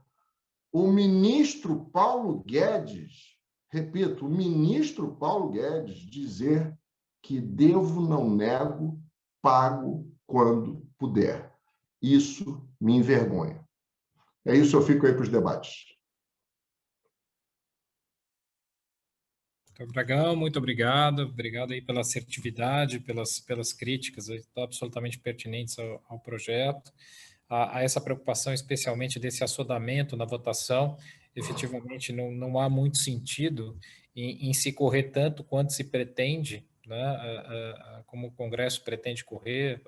o ministro Paulo Guedes, repito, o ministro Paulo Guedes dizer que devo, não nego, pago quando puder. Isso me envergonha. É isso, eu fico aí para os debates. Dragão, muito obrigado. Obrigado aí pela assertividade, pelas críticas absolutamente pertinentes ao projeto, a essa preocupação especialmente desse assodamento na votação. Efetivamente, não há muito sentido em se correr tanto quanto se pretende, né, como o Congresso pretende correr.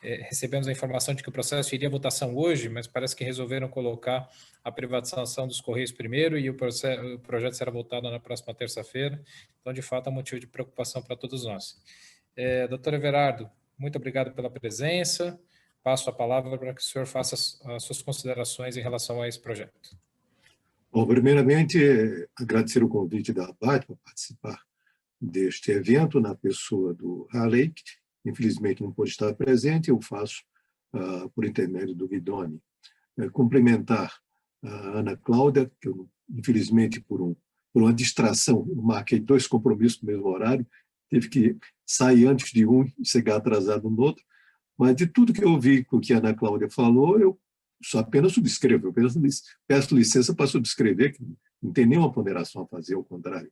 Recebemos a informação de que o processo iria à votação hoje, mas parece que resolveram colocar a privatização dos Correios primeiro e o projeto será votado na próxima terça-feira. Então, de fato, é um motivo de preocupação para todos nós. Doutor Everardo, muito obrigado pela presença. Passo a palavra para que o senhor faça as suas considerações em relação a esse projeto. Bom, primeiramente, agradecer o convite da ABAT para participar deste evento na pessoa do Halley, que infelizmente não pôde estar presente, eu faço por intermédio do Guidoni. Complementar a Ana Cláudia, que eu, infelizmente, por uma distração, eu marquei 2 compromissos no mesmo horário, tive que sair antes de um e chegar atrasado no outro, mas de tudo que eu ouvi com o que a Ana Cláudia falou, eu só apenas subscrevo, eu peço licença para subscrever, que não tem nenhuma ponderação a fazer, ao contrário.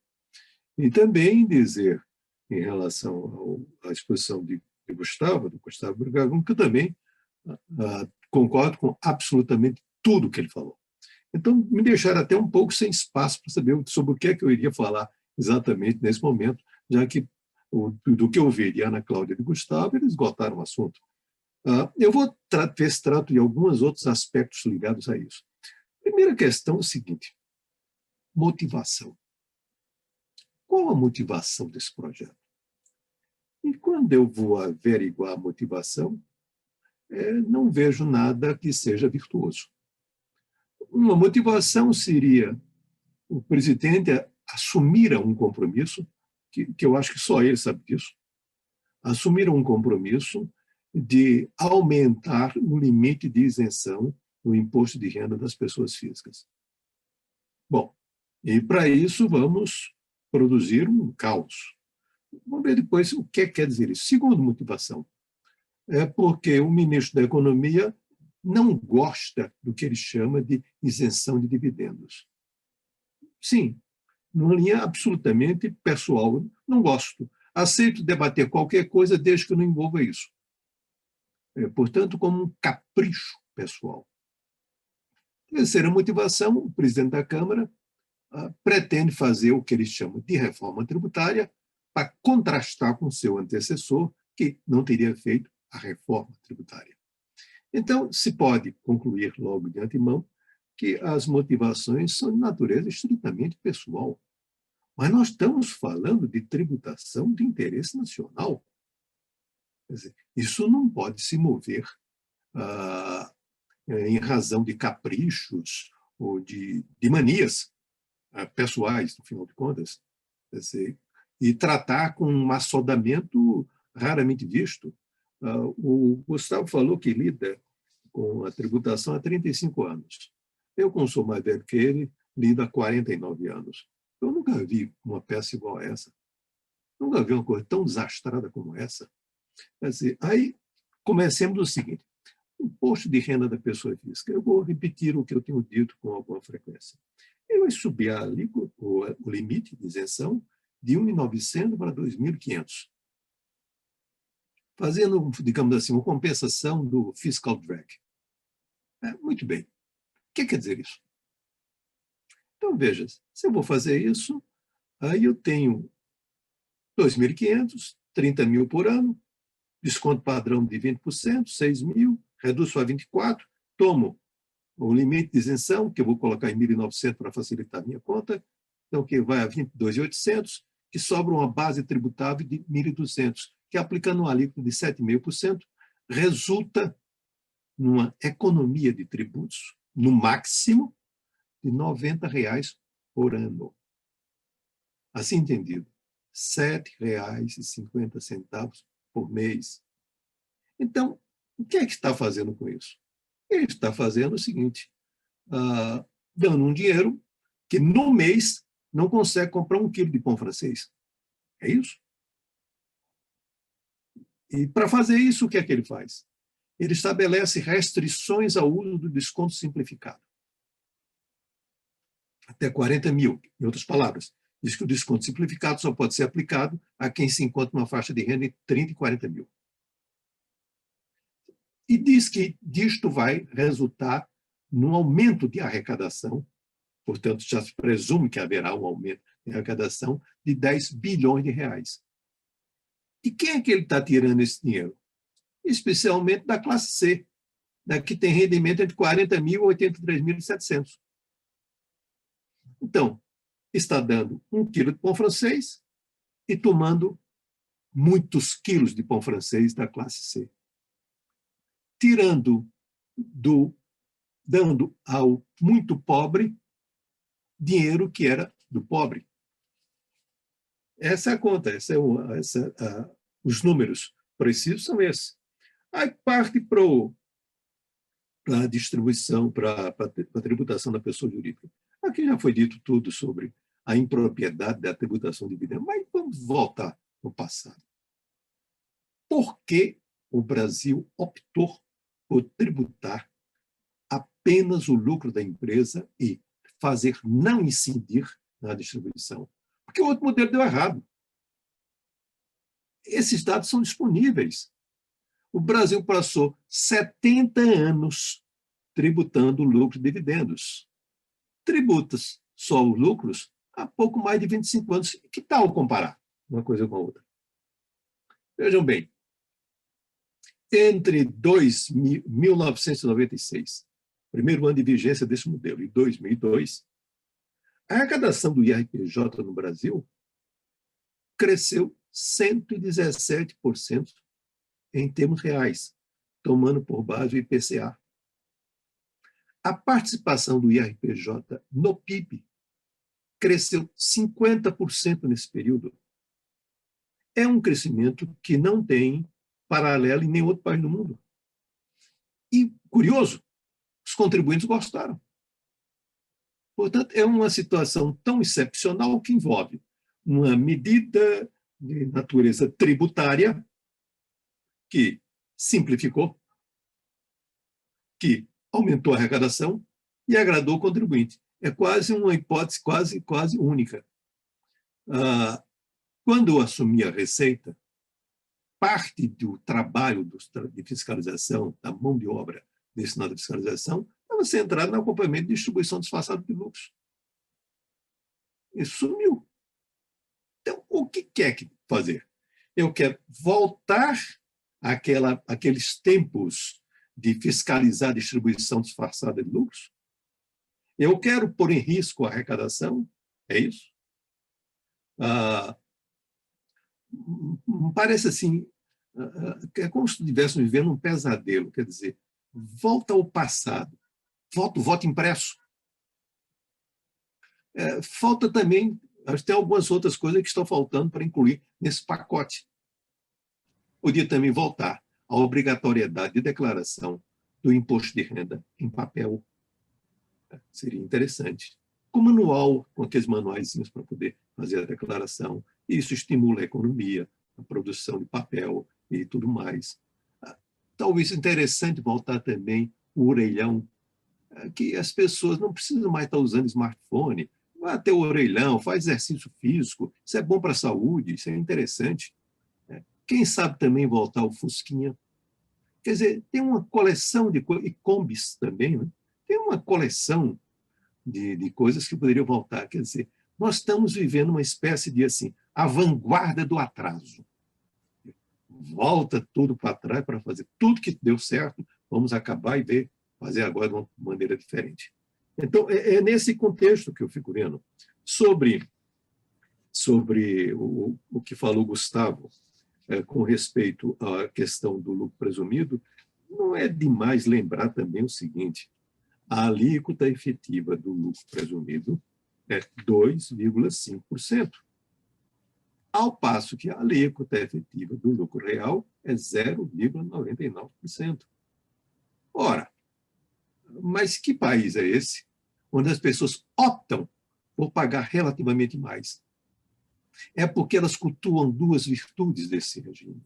E também dizer, em relação à exposição do Gustavo Bragão, que eu também concordo com absolutamente tudo que ele falou. Então, me deixaram até um pouco sem espaço para saber sobre o que é que eu iria falar exatamente nesse momento, já que do que eu vi de Ana Cláudia e de Gustavo, eles esgotaram o assunto. Eu vou ver se trato de alguns outros aspectos ligados a isso. Primeira questão é o seguinte: motivação. Qual a motivação desse projeto? E quando eu vou averiguar a motivação, não vejo nada que seja virtuoso. Uma motivação seria o presidente assumir um compromisso, que eu acho que só ele sabe disso, assumir um compromisso de aumentar o limite de isenção do imposto de renda das pessoas físicas. Bom, e para isso vamos produzir um caos. Vamos ver depois o que quer dizer isso. Segunda motivação, é porque o ministro da Economia não gosta do que ele chama de isenção de dividendos. Sim, numa linha absolutamente pessoal, não gosto. Aceito debater qualquer coisa desde que não envolva isso. Portanto, como um capricho pessoal. Terceira motivação, o presidente da Câmara pretende fazer o que eles chamam de reforma tributária para contrastar com seu antecessor, que não teria feito a reforma tributária. Então, se pode concluir logo de antemão que as motivações são de natureza estritamente pessoal. Mas nós estamos falando de tributação de interesse nacional. Quer dizer, isso não pode se mover em razão de caprichos ou de manias pessoais, no final de contas. Quer dizer, e tratar com um assodamento raramente visto. O Gustavo falou que lida com a tributação há 35 anos. Eu, como sou mais velho que ele, lido há 49 anos. Eu nunca vi uma peça igual a essa. Nunca vi uma coisa tão desastrada como essa. Quer dizer, aí comecemos do seguinte: imposto de renda da pessoa física. Eu vou repetir o que eu tenho dito com alguma frequência. Ele vai subir o limite de isenção de 1.900 para 2.500, fazendo, digamos assim, uma compensação do fiscal drag. Muito bem. O que quer dizer isso? Então, veja, se eu vou fazer isso, aí eu tenho 2.500, 30 mil por ano, desconto padrão de 20%, 6 mil, reduzo a 24, tomo o limite de isenção, que eu vou colocar em 1.900 para facilitar a minha conta, então que vai a 22.800, que sobra uma base tributável de 1.200, que aplicando um alíquota de 7,5%, resulta numa economia de tributos, no máximo, de R$ 90 por ano. Assim entendido, R$ 7,50 por mês. Então, o que é que está fazendo com isso? Ele está fazendo o seguinte, dando um dinheiro que no mês não consegue comprar 1 quilo de pão francês. É isso? E para fazer isso, o que é que ele faz? Ele estabelece restrições ao uso do desconto simplificado. Até 40 mil, em outras palavras. Diz que o desconto simplificado só pode ser aplicado a quem se encontra numa faixa de renda entre 30 e 40 mil. E diz que disto vai resultar num aumento de arrecadação, portanto, já se presume que haverá um aumento de arrecadação de 10 bilhões de reais. E quem é que ele está tirando esse dinheiro? Especialmente da classe C, da que tem rendimento entre 40 mil e 83.700. Então, está dando 1 quilo de pão francês e tomando muitos quilos de pão francês da classe C. Dando ao muito pobre dinheiro que era do pobre. Essa é a conta, os números precisos são esses. Aí parte para a distribuição, para a tributação da pessoa jurídica. Aqui já foi dito tudo sobre a impropriedade da tributação de dividendos, mas vamos voltar no passado. Por que o Brasil optou por tributar apenas o lucro da empresa e fazer não incidir na distribuição? Porque o outro modelo deu errado. Esses dados são disponíveis. O Brasil passou 70 anos tributando lucro e dividendos. Tributas só os lucros há pouco mais de 25 anos. Que tal comparar uma coisa com a outra? Vejam bem, entre 1996, primeiro ano de vigência desse modelo, e 2002, a arrecadação do IRPJ no Brasil cresceu 117% em termos reais, tomando por base o IPCA. A participação do IRPJ no PIB cresceu 50% nesse período. É um crescimento que não tem paralelo em nenhum outro país do mundo. E, curioso, os contribuintes gostaram. Portanto, é uma situação tão excepcional que envolve uma medida de natureza tributária que simplificou, que aumentou a arrecadação e agradou o contribuinte. É quase uma hipótese quase única. Quando eu assumi a Receita, parte do trabalho de fiscalização, da mão de obra destinada à fiscalização, estava centrado no acompanhamento de distribuição disfarçada de lucros. Isso sumiu. Então, o que quer fazer? Eu quero voltar àqueles tempos de fiscalizar a distribuição disfarçada de lucros? Eu quero pôr em risco a arrecadação? É isso? Parece assim, é como se estivéssemos vivendo um pesadelo, quer dizer, volta ao passado, volta o voto impresso. Falta também, acho que tem algumas outras coisas que estão faltando para incluir nesse pacote. Podia também voltar à obrigatoriedade de declaração do imposto de renda em papel. Seria interessante. Com manual, com aqueles manuaizinhos para poder fazer a declaração. Isso estimula a economia, a produção de papel e tudo mais. Talvez interessante voltar também o orelhão, que as pessoas não precisam mais estar usando smartphone. Vai até o orelhão, faz exercício físico, isso é bom para a saúde, isso é interessante. Quem sabe também voltar ao Fusquinha. Quer dizer, tem uma coleção de coisas, e combis também, né? Tem uma coleção de coisas que poderiam voltar. Quer dizer, nós estamos vivendo uma espécie de, assim, a vanguarda do atraso. Volta tudo para trás para fazer tudo que deu certo, vamos acabar e fazer agora de uma maneira diferente. Então, é nesse contexto que eu fico vendo. Sobre o que falou Gustavo, com respeito à questão do lucro presumido, não é demais lembrar também o seguinte: a alíquota efetiva do lucro presumido é 2,5%, ao passo que a alíquota efetiva do lucro real é 0,99%. Ora, mas que país é esse onde as pessoas optam por pagar relativamente mais? É porque elas cultuam duas virtudes desse regime: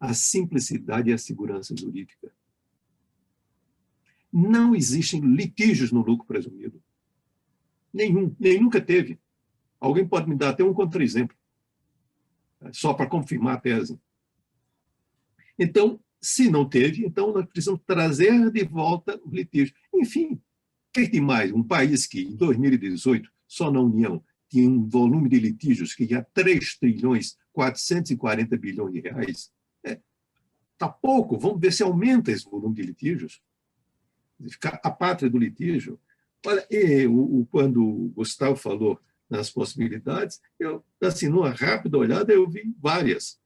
a simplicidade e a segurança jurídica. Não existem litígios no lucro presumido. Nenhum, nem nunca teve. Alguém pode me dar até um contra-exemplo, só para confirmar a tese. Então, se não teve, então nós precisamos trazer de volta o litígio. Enfim, o que tem mais? Um país que, em 2018, só na União, tinha um volume de litígios que ia 3 trilhões 440 bilhões de reais. Está pouco, vamos ver se aumenta esse volume de litígios. Ficar a pátria do litígio. Olha, quando o Gustavo falou nas possibilidades, eu, assim, numa rápida olhada, eu vi várias.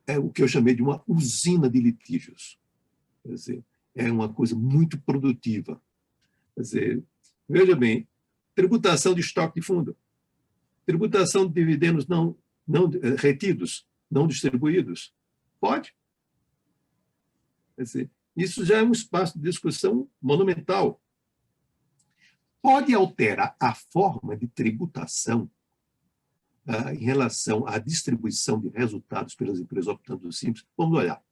É o que eu chamei de uma usina de litígios. Quer dizer, é uma coisa muito produtiva. Quer dizer, veja bem, tributação de estoque de fundo, tributação de dividendos não retidos, não distribuídos. Pode. Quer dizer, isso já é um espaço de discussão monumental. Pode alterar a forma de tributação em relação à distribuição de resultados pelas empresas optando do Simples. Vamos olhar.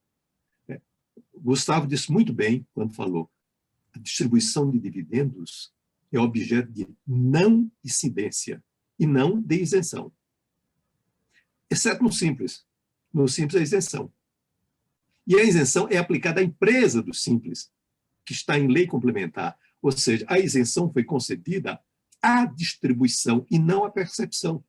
Gustavo disse muito bem quando falou: a distribuição de dividendos é objeto de não incidência e não de isenção. Exceto no Simples. No Simples é isenção. E a isenção é aplicada à empresa do Simples, que está em lei complementar. Ou seja, a isenção foi concedida à distribuição e não à percepção.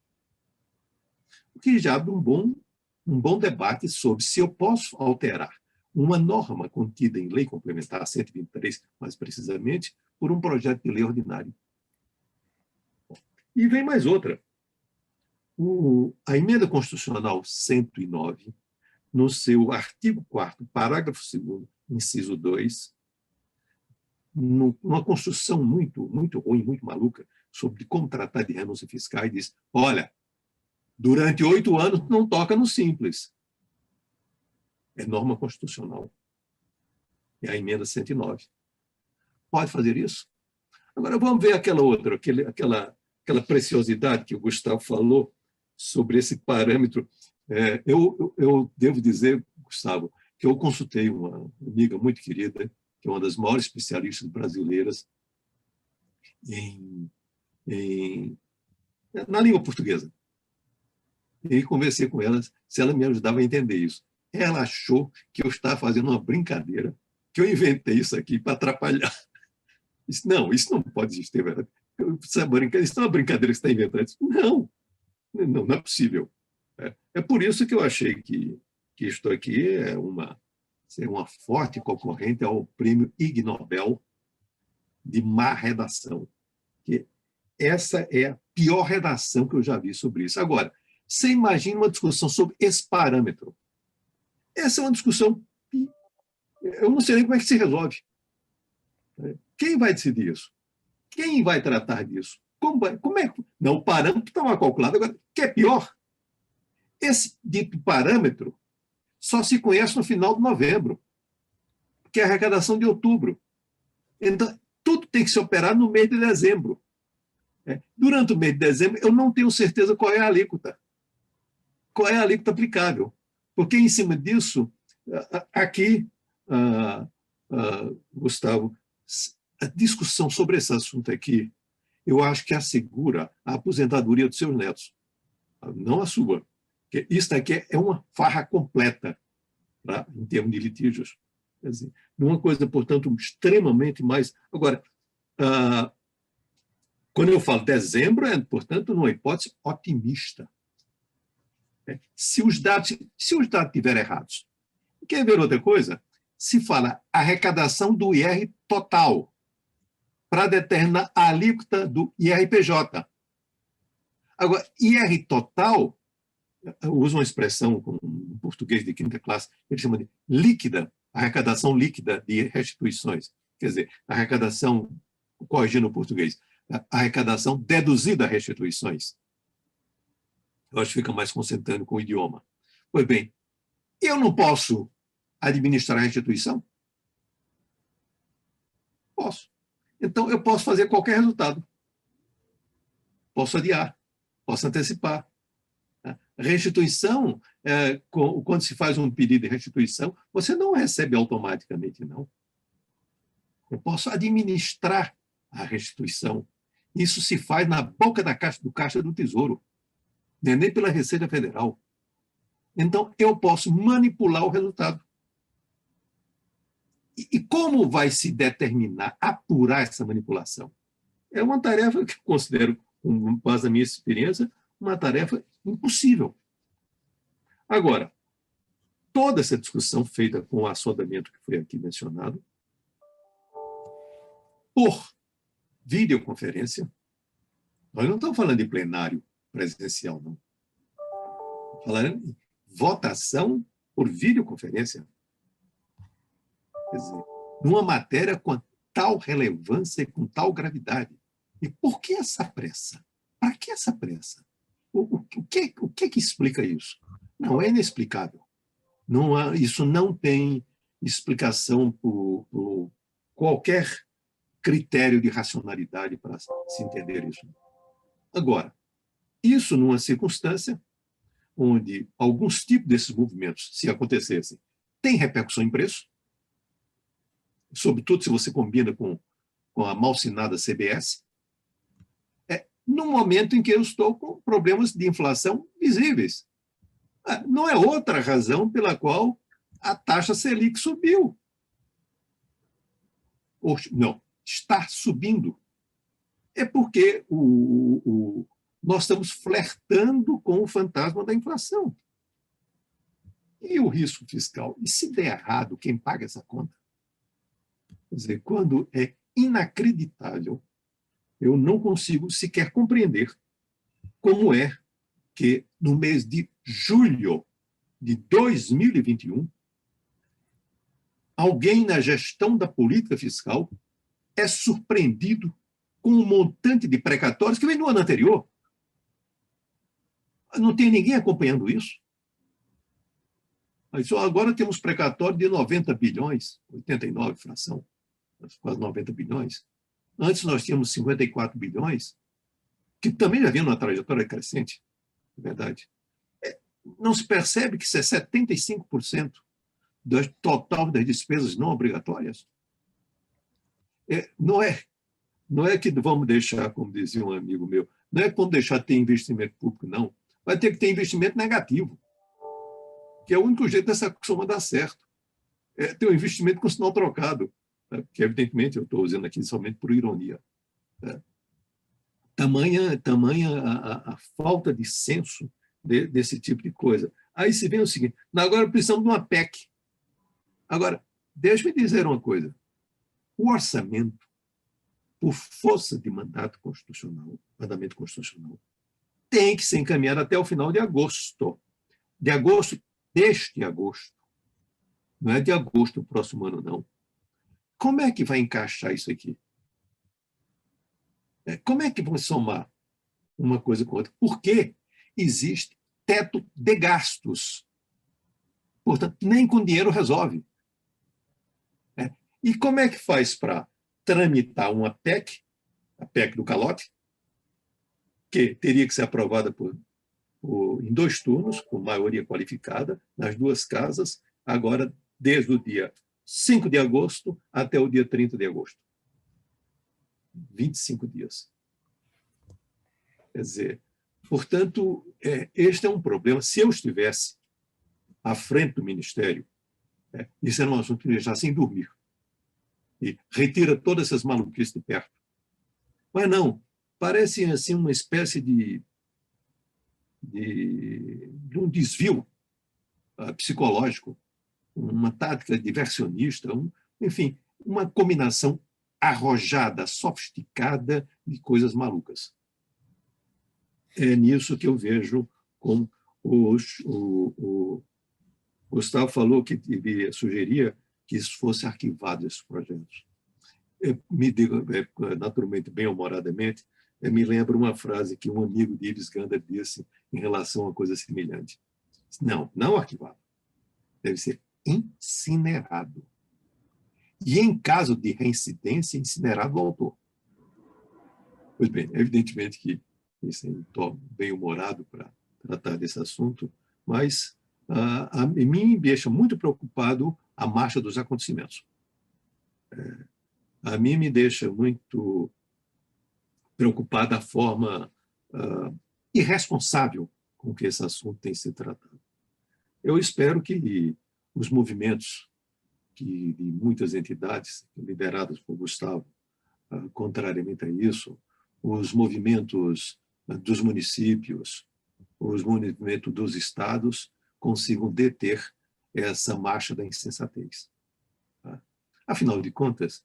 O que já abre um bom debate sobre se eu posso alterar uma norma contida em lei complementar 123, mais precisamente, por um projeto de lei ordinário. E vem mais outra. A Emenda Constitucional 109, no seu artigo 4º, parágrafo 2º, inciso 2, numa construção muito ruim, muito maluca, sobre como tratar de renúncia fiscal, e diz: olha, durante 8 anos não toca no Simples. É norma constitucional. É a emenda 109. Pode fazer isso? Agora vamos ver aquela outra, aquela preciosidade que o Gustavo falou sobre esse parâmetro. Eu devo dizer, Gustavo, que eu consultei uma amiga muito querida, que é uma das maiores especialistas brasileiras na língua portuguesa. E conversei com ela se ela me ajudava a entender isso. Ela achou que eu estava fazendo uma brincadeira, que eu inventei isso aqui para atrapalhar. Não, isso não pode existir, verdade? Isso é uma brincadeira que você está inventando. Não é possível. É por isso que eu achei que isto aqui é uma forte concorrente ao prêmio Ig Nobel de má redação. Que essa é a pior redação que eu já vi sobre isso. Agora, você imagina uma discussão sobre esse parâmetro. Essa é uma discussão que eu não sei nem como é que se resolve. Quem vai decidir isso? Quem vai tratar disso? Como é? Não, o parâmetro está mal calculado. Agora, o que é pior? Esse dito parâmetro só se conhece no final de novembro, que é a arrecadação de outubro. Então, tudo tem que se operar no mês de dezembro. Durante o mês de dezembro, eu não tenho certeza qual é a alíquota. Qual é a alíquota aplicável? Porque, em cima disso, aqui, Gustavo, a discussão sobre esse assunto aqui, eu acho que assegura a aposentadoria dos seus netos, não a sua. Porque isso aqui é uma farra completa, tá? Em termos de litígios. Quer dizer, uma coisa, portanto, extremamente mais... Agora, quando eu falo dezembro, é, portanto, numa hipótese otimista. Se os dados estiverem errados. Quer ver outra coisa? Se fala arrecadação do IR total para determinar a alíquota do IRPJ. Agora, IR total, eu uso uma expressão em português de quinta classe, ele chama de líquida, arrecadação líquida de restituições. Quer dizer, arrecadação, corrigindo o português, arrecadação deduzida a restituições. Eu acho que fica mais concentrando com o idioma. Pois bem, eu não posso administrar a restituição? Posso. Então, eu posso fazer qualquer resultado. Posso adiar, posso antecipar. A restituição, quando se faz um pedido de restituição, você não recebe automaticamente, não. Eu posso administrar a restituição. Isso se faz na boca do Caixa do Tesouro, nem pela Receita Federal. Então, eu posso manipular o resultado. E como vai se determinar, apurar essa manipulação? É uma tarefa que eu considero, com base na minha experiência, uma tarefa impossível. Agora, toda essa discussão feita com o assodamento que foi aqui mencionado, por videoconferência, nós não estamos falando de plenário presencial, não. Estamos falando de votação por videoconferência. Quer dizer, numa matéria com tal relevância e com tal gravidade. E por que essa pressa? Para que essa pressa? O que explica isso? Não, é inexplicável. Isso não tem explicação por qualquer critério de racionalidade para se entender isso. Agora, isso numa circunstância onde alguns tipos desses movimentos, se acontecessem, têm repercussão em preço, sobretudo se você combina com a malsinada CBS, no momento em que eu estou com problemas de inflação visíveis. Não é outra razão pela qual a taxa Selic subiu. Não, está subindo. É porque nós estamos flertando com o fantasma da inflação. E o risco fiscal? E se der errado, quem paga essa conta? Quer dizer, quando é inacreditável, eu não consigo sequer compreender como é que, no mês de julho de 2021, alguém na gestão da política fiscal é surpreendido com um montante de precatórios que vem do ano anterior. Não tem ninguém acompanhando isso. Mas agora temos precatório de 90 bilhões, 89 fração, quase 90 bilhões. Antes nós tínhamos 54 bilhões, que também já vinha numa trajetória crescente, é verdade. Não se percebe que isso é 75% do total das despesas não obrigatórias? Não é que vamos deixar, como dizia um amigo meu, não é que vamos deixar de ter investimento público, não. Vai ter que ter investimento negativo, que é o único jeito dessa soma dar certo. É ter um investimento com sinal trocado, que evidentemente eu estou usando aqui somente por ironia. Tamanha a falta de senso desse tipo de coisa. Aí se vê o seguinte, agora precisamos de uma PEC. Agora, deixa-me dizer uma coisa. O orçamento por força de mandamento constitucional, tem que ser encaminhado até o final de agosto. Deste agosto. Não é de agosto do próximo ano, não. Como é que vai encaixar isso aqui? Como é que vão somar uma coisa com outra? Porque existe teto de gastos. Portanto, nem com dinheiro resolve. E como é que faz para tramitar uma PEC, a PEC do calote, que teria que ser aprovada em 2 turnos, com maioria qualificada, nas 2 casas, agora desde o dia 5 de agosto até o dia 30 de agosto. 25 dias. Quer dizer, portanto, este é um problema. Se eu estivesse à frente do Ministério, isso era um assunto que me deixasse sem dormir. E retira todas essas maluquices de perto. Mas não, parece assim uma espécie de um desvio psicológico, uma tática diversionista, enfim, uma combinação arrojada, sofisticada de coisas malucas. É nisso que eu vejo como o Gustavo falou que sugeria que isso fosse arquivado, esses projetos. Me digo, naturalmente, bem-humoradamente, me lembra uma frase que um amigo de Ives Gandhi disse em relação a coisa semelhante. Não arquivado. Deve ser incinerado. E, em caso de reincidência, incinerado o autor. Pois bem, evidentemente que isso é um tom bem-humorado para tratar desse assunto, mas a mim me deixa muito preocupado a marcha dos acontecimentos. A mim me deixa muito preocupada a forma irresponsável com que esse assunto tem sido tratado. Eu espero que os movimentos de muitas entidades lideradas por Gustavo, contrariamente a isso, os movimentos dos municípios, os movimentos dos estados consigam deter essa marcha da insensatez. Afinal de contas,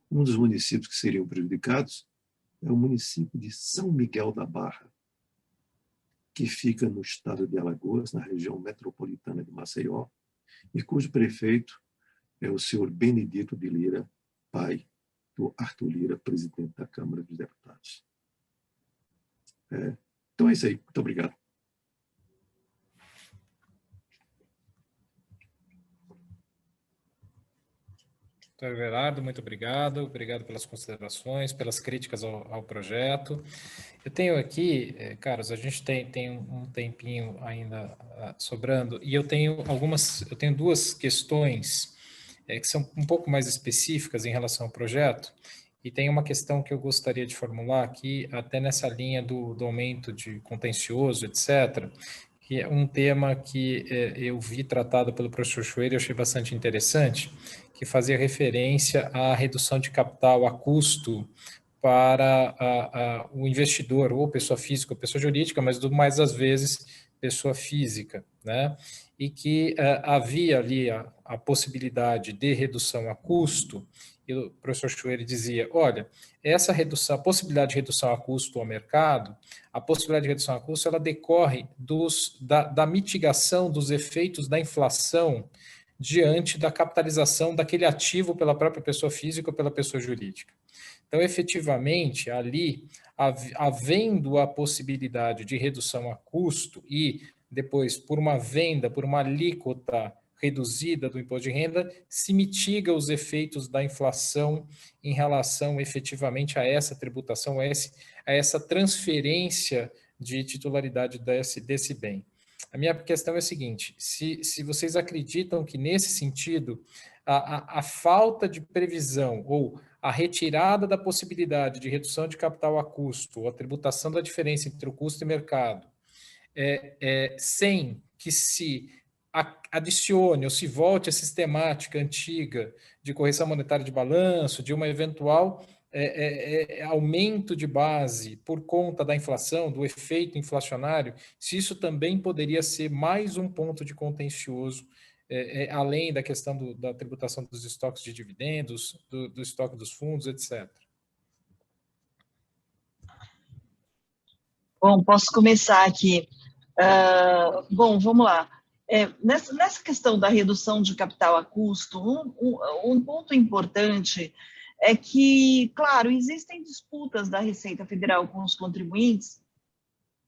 um dos municípios que seriam prejudicados é o município de São Miguel da Barra, que fica no estado de Alagoas, na região metropolitana de Maceió, e cujo prefeito é o senhor Benedito de Lira, pai do Arthur Lira, presidente da Câmara dos Deputados. Então é isso aí. Muito obrigado. Doutor Everardo, muito obrigado. Obrigado pelas considerações, pelas críticas ao projeto. Eu tenho aqui, Carlos, a gente tem um tempinho ainda sobrando, e eu tenho 2 questões que são um pouco mais específicas em relação ao projeto, e tem uma questão que eu gostaria de formular aqui, até nessa linha do aumento de contencioso, etc., que é um tema que eu vi tratado pelo professor Chueiro e achei bastante interessante, que fazia referência à redução de capital a custo para o investidor, ou pessoa física ou pessoa jurídica, mas mais das vezes pessoa física, né? E que havia ali a possibilidade de redução a custo, e o professor Chueiro dizia, olha, essa redução, a possibilidade de redução a custo ao mercado, a possibilidade de redução a custo, ela decorre da mitigação dos efeitos da inflação diante da capitalização daquele ativo pela própria pessoa física ou pela pessoa jurídica. Então, efetivamente, ali, havendo a possibilidade de redução a custo e depois, por uma venda, por uma alíquota reduzida do imposto de renda, se mitiga os efeitos da inflação em relação efetivamente a essa tributação, a essa transferência de titularidade desse bem. A minha questão é a seguinte, se vocês acreditam que, nesse sentido, a falta de previsão ou a retirada da possibilidade de redução de capital a custo, ou a tributação da diferença entre o custo e mercado, sem que se adicione ou se volte a sistemática antiga de correção monetária de balanço, de uma eventual aumento de base por conta da inflação, do efeito inflacionário, se isso também poderia ser mais um ponto de contencioso, além da questão da tributação dos estoques de dividendos, do estoque dos fundos, etc. Bom, posso começar aqui. Bom, vamos lá. Nessa questão da redução de capital a custo, um ponto importante é que, claro, existem disputas da Receita Federal com os contribuintes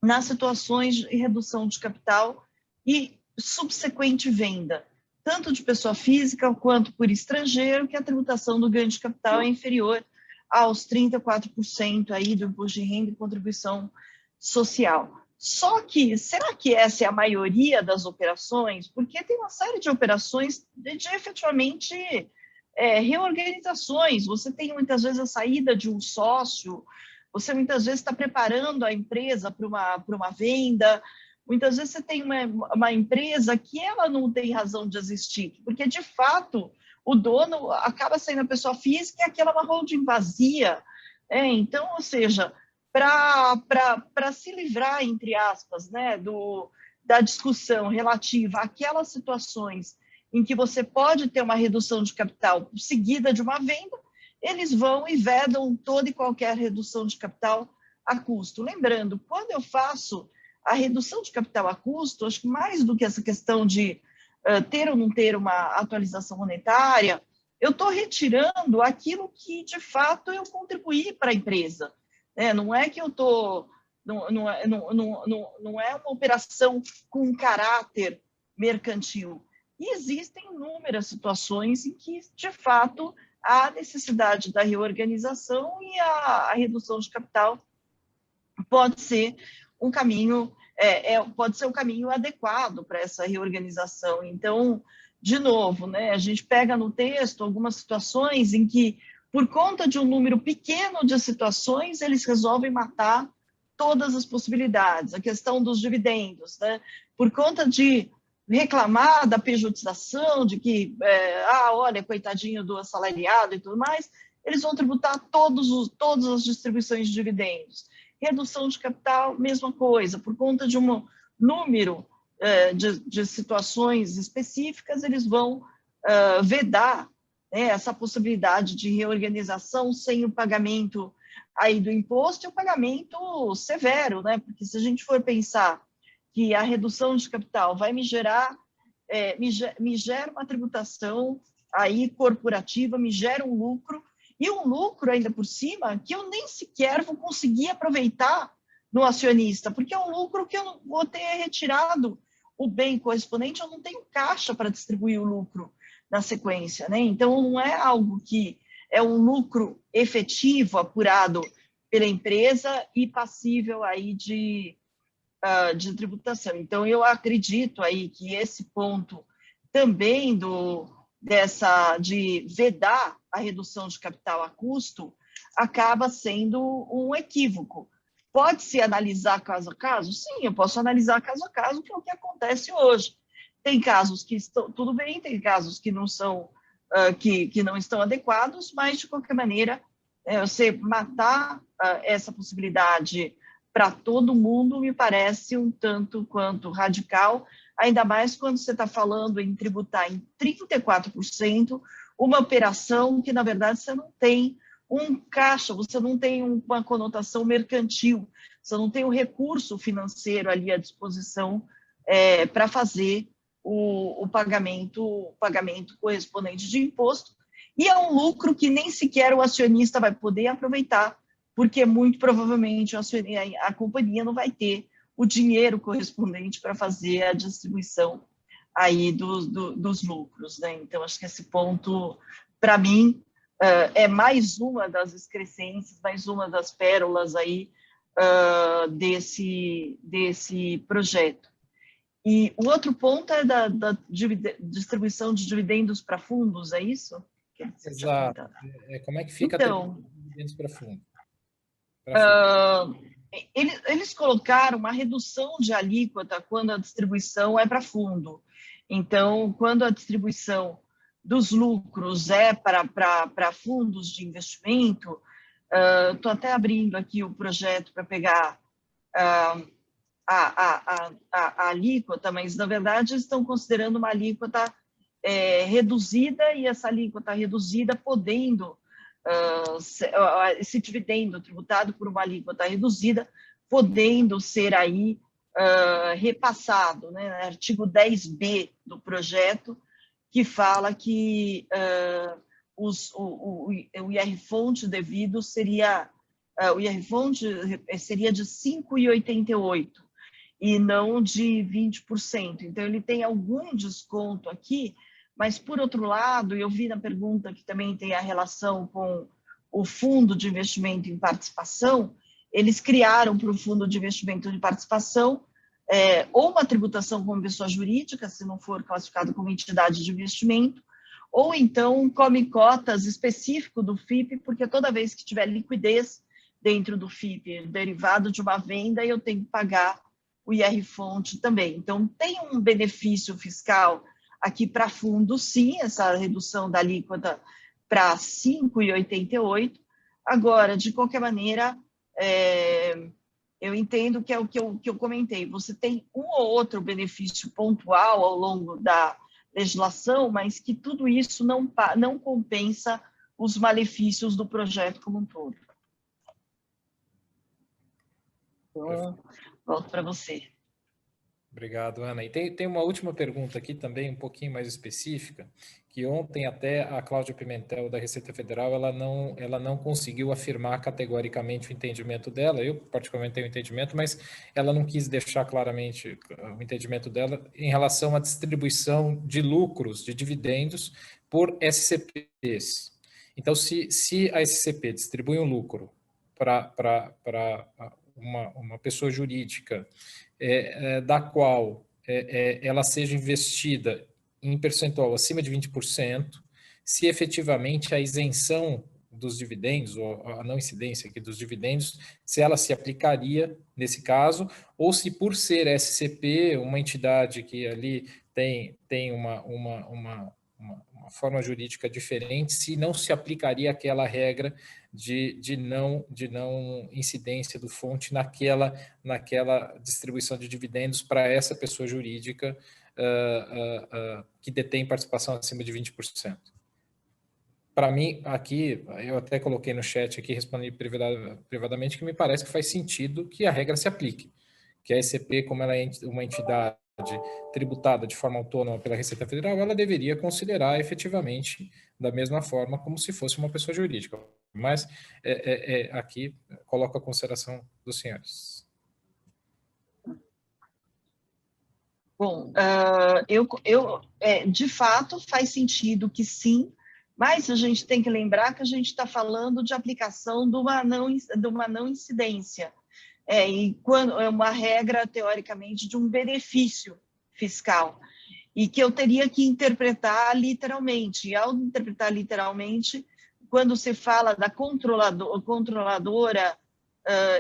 nas situações de redução de capital e subsequente venda, tanto de pessoa física quanto por estrangeiro, que a tributação do ganho de capital é inferior aos 34% aí do imposto de renda e contribuição social. Só que, será que essa é a maioria das operações? Porque tem uma série de operações de efetivamente reorganizações. Você tem muitas vezes a saída de um sócio, você muitas vezes está preparando a empresa para uma venda, muitas vezes você tem uma empresa que ela não tem razão de existir, porque de fato o dono acaba sendo a pessoa física e aquela é uma holding vazia. Então, ou seja, para se livrar, entre aspas, né, da discussão relativa àquelas situações em que você pode ter uma redução de capital seguida de uma venda, eles vão e vedam toda e qualquer redução de capital a custo. Lembrando, quando eu faço a redução de capital a custo, acho que mais do que essa questão de ter ou não ter uma atualização monetária, eu estou retirando aquilo que, de fato, eu contribuí para a empresa. Não é que eu estou... Não é uma operação com caráter mercantil. E existem inúmeras situações em que, de fato, há necessidade da reorganização e a redução de capital pode ser um caminho, pode ser um caminho adequado para essa reorganização. Então, de novo, né, a gente pega no texto algumas situações em que, por conta de um número pequeno de situações, eles resolvem matar todas as possibilidades. A questão dos dividendos, né, por conta de reclamar da pejotização, de que, olha, coitadinho do assalariado e tudo mais, eles vão tributar todas as distribuições de dividendos. Redução de capital, mesma coisa, por conta de um número de situações específicas, eles vão vedar essa possibilidade de reorganização sem o pagamento aí do imposto e o pagamento severo, né? Porque se a gente for pensar que a redução de capital vai me gera uma tributação aí corporativa, me gera um lucro, e um lucro ainda por cima que eu nem sequer vou conseguir aproveitar no acionista, porque é um lucro que eu não vou ter retirado o bem correspondente, eu não tenho caixa para distribuir o lucro na sequência, né? Então, não é algo que é um lucro efetivo, apurado pela empresa e passível aí de tributação. Então, eu acredito aí que esse ponto também de vedar a redução de capital a custo acaba sendo um equívoco. Pode-se analisar caso a caso? Sim, eu posso analisar caso a caso, que é o que acontece hoje. Tem casos que estão tudo bem, tem casos que não são que não estão adequados, mas de qualquer maneira você matar essa possibilidade para todo mundo me parece um tanto quanto radical, ainda mais quando você está falando em tributar em 34% uma operação que, na verdade, você não tem um caixa, você não tem uma conotação mercantil, você não tem um recurso financeiro ali à disposição para fazer o pagamento correspondente de imposto, e é um lucro que nem sequer o acionista vai poder aproveitar, porque muito provavelmente a companhia não vai ter o dinheiro correspondente para fazer a distribuição aí dos lucros, né? Então, acho que esse ponto, para mim, é mais uma das excrescências, mais uma das pérolas aí desse projeto. E o outro ponto é da distribuição de dividendos para fundos, é isso? Exato. Como é que fica então, a dividendos para fundo? Eles colocaram uma redução de alíquota quando a distribuição é para fundo. Então, quando a distribuição dos lucros é para fundos de investimento, estou até abrindo aqui o projeto para pegar a alíquota, mas, na verdade, estão considerando uma alíquota reduzida, e essa alíquota reduzida podendo esse dividendo tributado por uma alíquota reduzida podendo ser aí repassado, né? Artigo 10b do projeto, que fala que o IR-fonte devido seria, o IR-fonte seria de 5,88 e não de 20%. Então, ele tem algum desconto aqui, mas, por outro lado, eu vi na pergunta que também tem a relação com o Fundo de Investimento em Participação. Eles criaram para o Fundo de Investimento de Participação ou uma tributação como pessoa jurídica, se não for classificado como entidade de investimento, ou então come cotas específico do FIP, porque toda vez que tiver liquidez dentro do FIP, derivado de uma venda, eu tenho que pagar o IR-fonte também. Então, tem um benefício fiscal aqui para fundo, sim, essa redução da alíquota para 5,88. Agora, de qualquer maneira, eu entendo que é o que eu comentei. Você tem um ou outro benefício pontual ao longo da legislação, mas que tudo isso não compensa os malefícios do projeto como um todo. Então, volto para você. Obrigado, Ana. E tem uma última pergunta aqui também, um pouquinho mais específica, que ontem até a Cláudia Pimentel, da Receita Federal, ela não conseguiu afirmar categoricamente o entendimento dela. Eu, particularmente, tenho entendimento, mas ela não quis deixar claramente o entendimento dela em relação à distribuição de lucros, de dividendos, por SCPs. Então, se a SCP distribui um lucro para uma pessoa jurídica, da qual ela seja investida em percentual acima de 20%, se efetivamente a isenção dos dividendos, ou a não incidência aqui dos dividendos, se ela se aplicaria nesse caso, ou se por ser SCP, uma entidade que ali tem uma forma jurídica diferente, se não se aplicaria aquela regra de não incidência do fonte naquela distribuição de dividendos para essa pessoa jurídica que detém participação acima de 20%. Para mim, aqui, eu até coloquei no chat aqui, respondi privadamente, que me parece que faz sentido que a regra se aplique, que a SCP, como ela é uma entidade tributada de forma autônoma pela Receita Federal, ela deveria considerar efetivamente da mesma forma como se fosse uma pessoa jurídica. Mas aqui coloco a consideração dos senhores. Bom, de fato faz sentido que sim, mas a gente tem que lembrar que a gente está falando de aplicação de uma não incidência. E quando é uma regra, teoricamente, de um benefício fiscal, e que eu teria que interpretar literalmente. E, ao interpretar literalmente, quando se fala da controladora,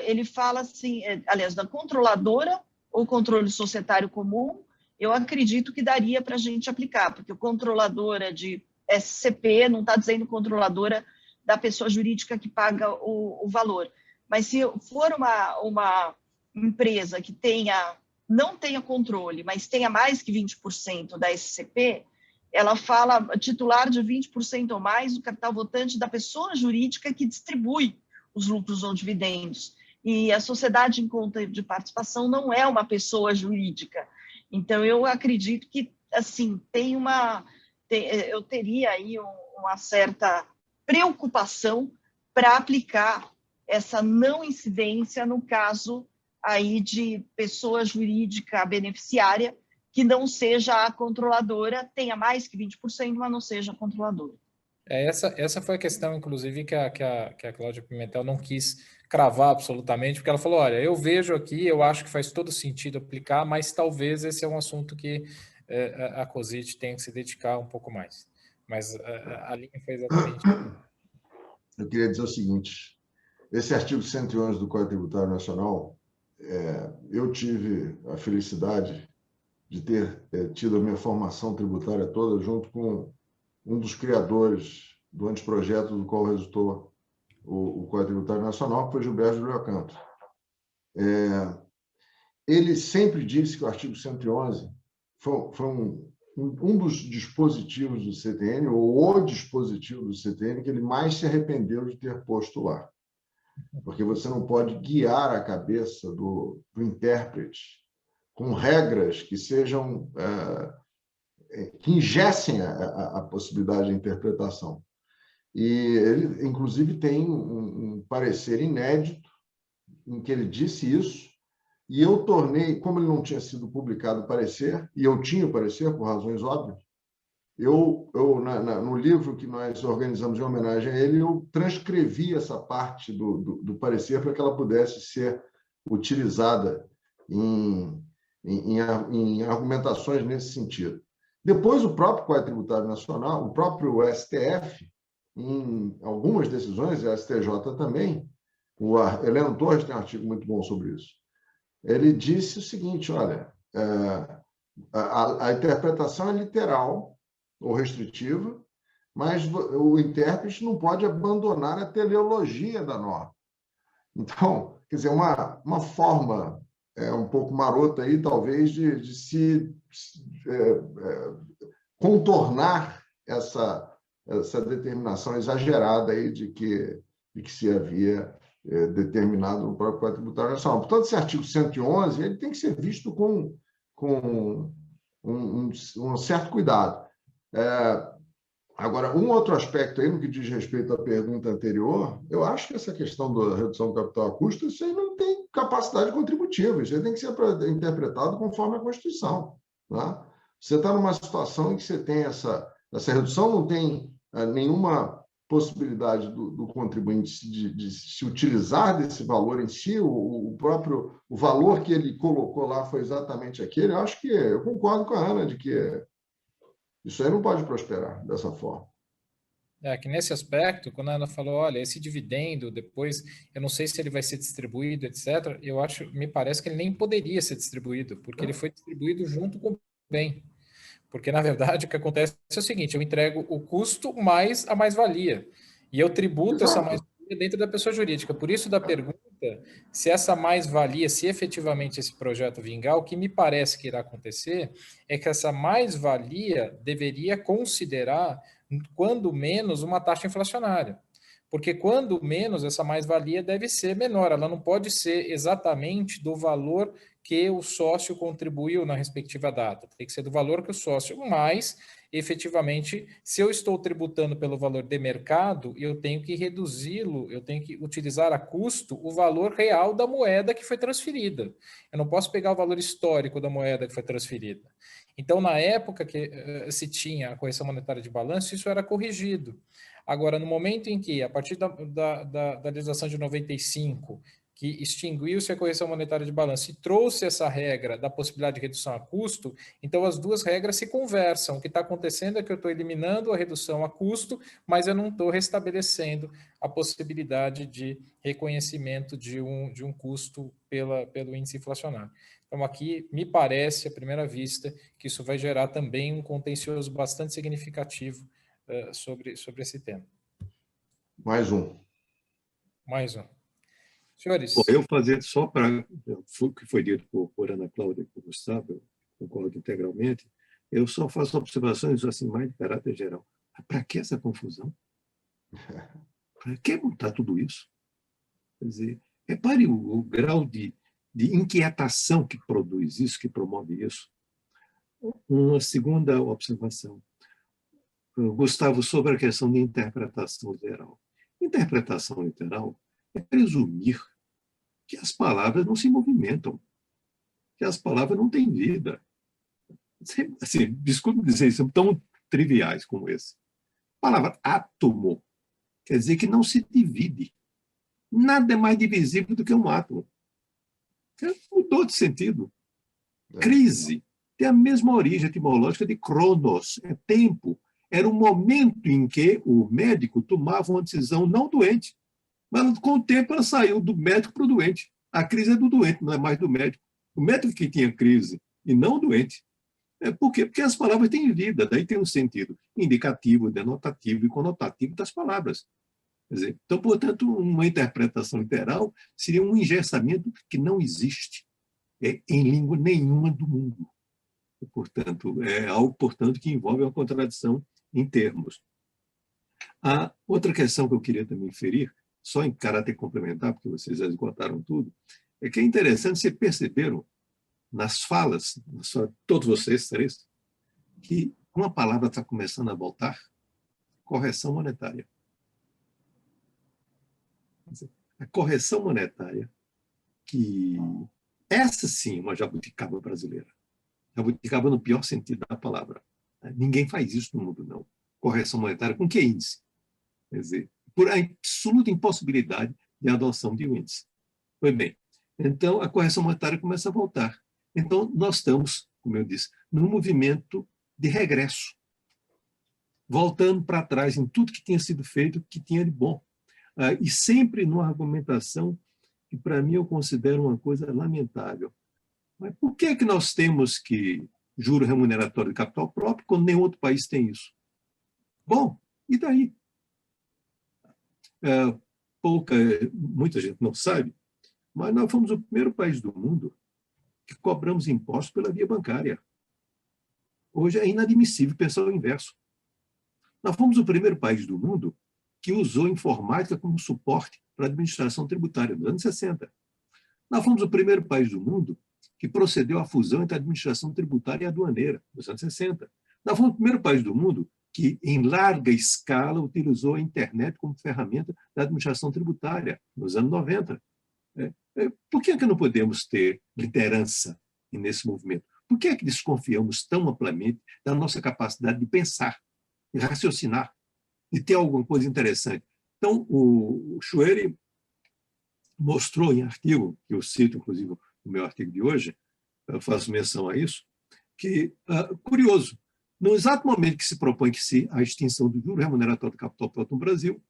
ele fala assim, aliás, da controladora ou controle societário comum, eu acredito que daria para a gente aplicar, porque o controladora de SCP não está dizendo controladora da pessoa jurídica que paga o valor. Mas se for uma empresa que não tenha controle, mas tenha mais que 20% da SCP, ela fala titular de 20% ou mais do capital votante da pessoa jurídica que distribui os lucros ou dividendos. E a sociedade em conta de participação não é uma pessoa jurídica. Então, eu acredito que, assim, eu teria aí uma certa preocupação para aplicar essa não incidência no caso aí de pessoa jurídica beneficiária que não seja a controladora, tenha mais que 20%, mas não seja a controladora. Essa foi a questão, inclusive, que a Cláudia Pimentel não quis cravar absolutamente, porque ela falou, olha, eu vejo aqui, eu acho que faz todo sentido aplicar, mas talvez esse é um assunto que a COSIT tenha que se dedicar um pouco mais. Mas a linha foi exatamente... Eu queria dizer o seguinte, esse artigo 111 do Código Tributário Nacional, eu tive a felicidade de ter tido a minha formação tributária toda junto com um dos criadores do anteprojeto do qual resultou o Código Tributário Nacional, que foi Gilberto Júlio Canto. Ele sempre disse que o artigo 111 foi um dos dispositivos do CTN, ou o dispositivo do CTN, que ele mais se arrependeu de ter posto lá. porque você não pode guiar a cabeça do intérprete com regras que sejam que ingessem a possibilidade de interpretação. E ele, inclusive, tem um parecer inédito em que ele disse isso, e eu tornei, como ele não tinha sido publicado o parecer, e eu tinha o parecer por razões óbvias, no livro que nós organizamos em homenagem a ele, eu transcrevi essa parte do parecer para que ela pudesse ser utilizada em argumentações nesse sentido. Depois, o próprio Código Tributário Nacional, o próprio STF, em algumas decisões, e a STJ também, o Heleno Torres tem um artigo muito bom sobre isso, ele disse o seguinte, olha, a interpretação é literal ou restritiva, mas o intérprete não pode abandonar a teleologia da norma. Então, quer dizer, uma forma um pouco marota aí, talvez, de se contornar essa determinação exagerada aí de que se havia determinado no próprio Código Tributário Nacional. Portanto, esse artigo 111 ele tem que ser visto com um certo cuidado. Agora, um outro aspecto aí, no que diz respeito à pergunta anterior, eu acho que essa questão da redução do capital a custo, isso aí não tem capacidade contributiva, isso aí tem que ser interpretado conforme a Constituição. Né? Você está numa situação em que você tem essa redução, não tem nenhuma possibilidade do contribuinte de se utilizar desse valor em si, o valor que ele colocou lá foi exatamente aquele. Eu acho que eu concordo com a Ana de que isso aí não pode prosperar dessa forma. Que nesse aspecto, quando ela falou, olha, esse dividendo depois, eu não sei se ele vai ser distribuído, etc., me parece que ele nem poderia ser distribuído, porque ele foi distribuído junto com o bem. Porque, na verdade, o que acontece é o seguinte, eu entrego o custo mais a mais-valia, e eu tributo essa mais-valia dentro da pessoa jurídica. Por isso, da pergunta, se essa mais-valia, se efetivamente esse projeto vingar, o que me parece que irá acontecer é que essa mais-valia deveria considerar, quando menos, uma taxa inflacionária. Porque quando menos, essa mais-valia deve ser menor, ela não pode ser exatamente do valor que o sócio contribuiu na respectiva data. Tem que ser do valor que o sócio, mas, efetivamente, se eu estou tributando pelo valor de mercado, eu tenho que reduzi-lo, eu tenho que utilizar a custo o valor real da moeda que foi transferida. Eu não posso pegar o valor histórico da moeda que foi transferida. Então, na época que se tinha a correção monetária de balanço, isso era corrigido. Agora, no momento em que, a partir da legislação de 95, que extinguiu-se a correção monetária de balanço e trouxe essa regra da possibilidade de redução a custo, então as duas regras se conversam. O que está acontecendo é que eu estou eliminando a redução a custo, mas eu não estou restabelecendo a possibilidade de reconhecimento de um custo pelo índice inflacionário. Então, aqui, me parece, à primeira vista, que isso vai gerar também um contencioso bastante significativo sobre esse tema. Mais um. Senhores. Bom, eu fazer só para o que foi dito por Ana Cláudia e por Gustavo, eu concordo integralmente, eu só faço observações assim, mais de caráter geral. Para que essa confusão? Para que montar tudo isso? Quer dizer, repare o grau de inquietação que produz isso, que promove isso. Uma segunda observação. Gustavo, sobre a questão de interpretação literal. Interpretação literal é presumir que as palavras não se movimentam, que as palavras não têm vida. Assim, desculpe dizer, são tão triviais como esse. A palavra átomo quer dizer que não se divide. Nada é mais divisível do que um átomo. Mudou de sentido. Crise tem a mesma origem etimológica de cronos, é tempo. Era o momento em que o médico tomava uma decisão não doente, mas com o tempo ela saiu do médico para o doente. A crise é do doente, não é mais do médico. O médico que tinha crise e não o doente. Por quê? Porque as palavras têm vida, daí tem um sentido indicativo, denotativo e conotativo das palavras. Quer dizer, então, portanto, uma interpretação literal seria um engessamento que não existe em língua nenhuma do mundo. Portanto, é algo, portanto, que envolve uma contradição em termos. A outra questão que eu queria também inferir só em caráter complementar, porque vocês já esgotaram tudo, é que é interessante, vocês perceberam nas falas, todos vocês três, que uma palavra está começando a voltar: correção monetária. A correção monetária, que essa sim é uma jabuticaba brasileira. Jabuticaba no pior sentido da palavra. Ninguém faz isso no mundo, não. Correção monetária com que índice? Quer dizer, por absoluta impossibilidade de adoção de um índice. Pois bem, então a correção monetária começa a voltar. Então nós estamos, como eu disse, num movimento de regresso, voltando para trás em tudo que tinha sido feito, que tinha de bom. E sempre numa argumentação que, para mim, eu considero uma coisa lamentável. Mas por que é que nós temos que juro remuneratório de capital próprio quando nenhum outro país tem isso? Bom, e daí? Muita gente não sabe, mas nós fomos o primeiro país do mundo que cobramos impostos pela via bancária. Hoje é inadmissível pensar o inverso. Nós fomos o primeiro país do mundo que usou informática como suporte para a administração tributária nos anos 60. Nós fomos o primeiro país do mundo que procedeu à fusão entre a administração tributária e aduaneira, nos anos 60. Nós fomos o primeiro país do mundo que, em larga escala, utilizou a internet como ferramenta da administração tributária, nos anos 90. Por que é que não podemos ter liderança nesse movimento? Por que é que desconfiamos tão amplamente da nossa capacidade de pensar, de raciocinar, de ter alguma coisa interessante? Então, o Chuery mostrou em artigo, que eu cito, inclusive, no meu artigo de hoje, eu faço menção a isso, que, curioso, no exato momento que se propõe a extinção do juro remuneratório do capital próprio no Brasil,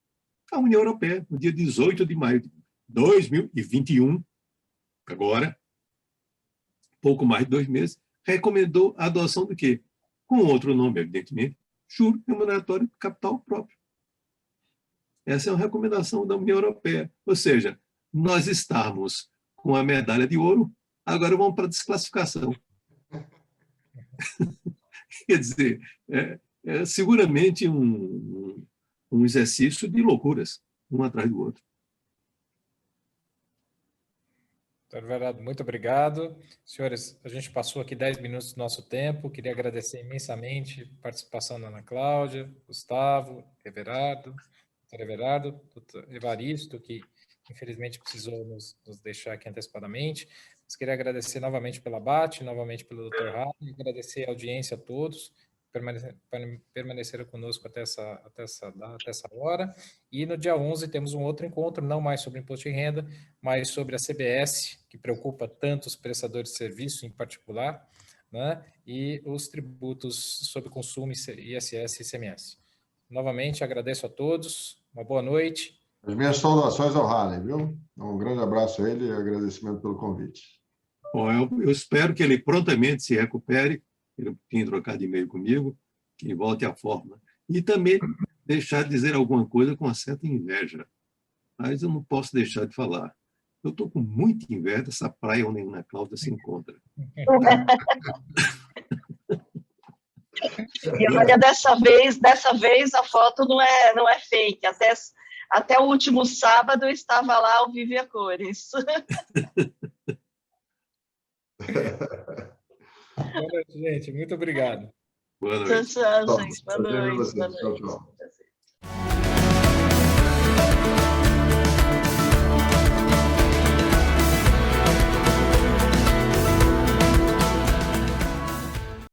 a União Europeia, no dia 18 de maio de 2021, agora, pouco mais de 2 meses, recomendou a adoção do quê? Com outro nome, evidentemente, juro remuneratório do capital próprio. Essa é uma recomendação da União Europeia. Ou seja, nós estamos com a medalha de ouro, agora vamos para a desclassificação. Quer dizer, é seguramente um exercício de loucuras, um atrás do outro. Doutor Everardo, muito obrigado. Senhores, a gente passou aqui 10 minutos do nosso tempo. Queria agradecer imensamente a participação da Ana Cláudia, Gustavo, Everardo, doutor Everardo, doutor Evaristo, que infelizmente precisou nos deixar aqui antecipadamente. Mas queria agradecer novamente pela BAT, novamente pelo Dr. Halley, agradecer a audiência a todos, permaneceram conosco até essa hora. E no dia 11 temos um outro encontro, não mais sobre imposto de renda, mas sobre a CBS, que preocupa tanto os prestadores de serviço em particular, né? E os tributos sobre consumo, ISS e ICMS. Novamente, agradeço a todos, uma boa noite. As minhas saudações ao Halley, viu? Um grande abraço a ele e agradecimento pelo convite. Bom, eu espero que ele prontamente se recupere, ele tinha trocado de e-mail comigo, que volte à forma. E também deixar de dizer alguma coisa com uma certa inveja. Mas eu não posso deixar de falar. Eu estou com muita inveja dessa praia onde a Ana Cláudia se encontra. E olha, dessa vez a foto não é fake. Até o último sábado eu estava lá ao vivo e a cores. Boa noite, gente. Muito obrigado. Boa noite. Tchau, gente. Boa noite. Tchau, tchau.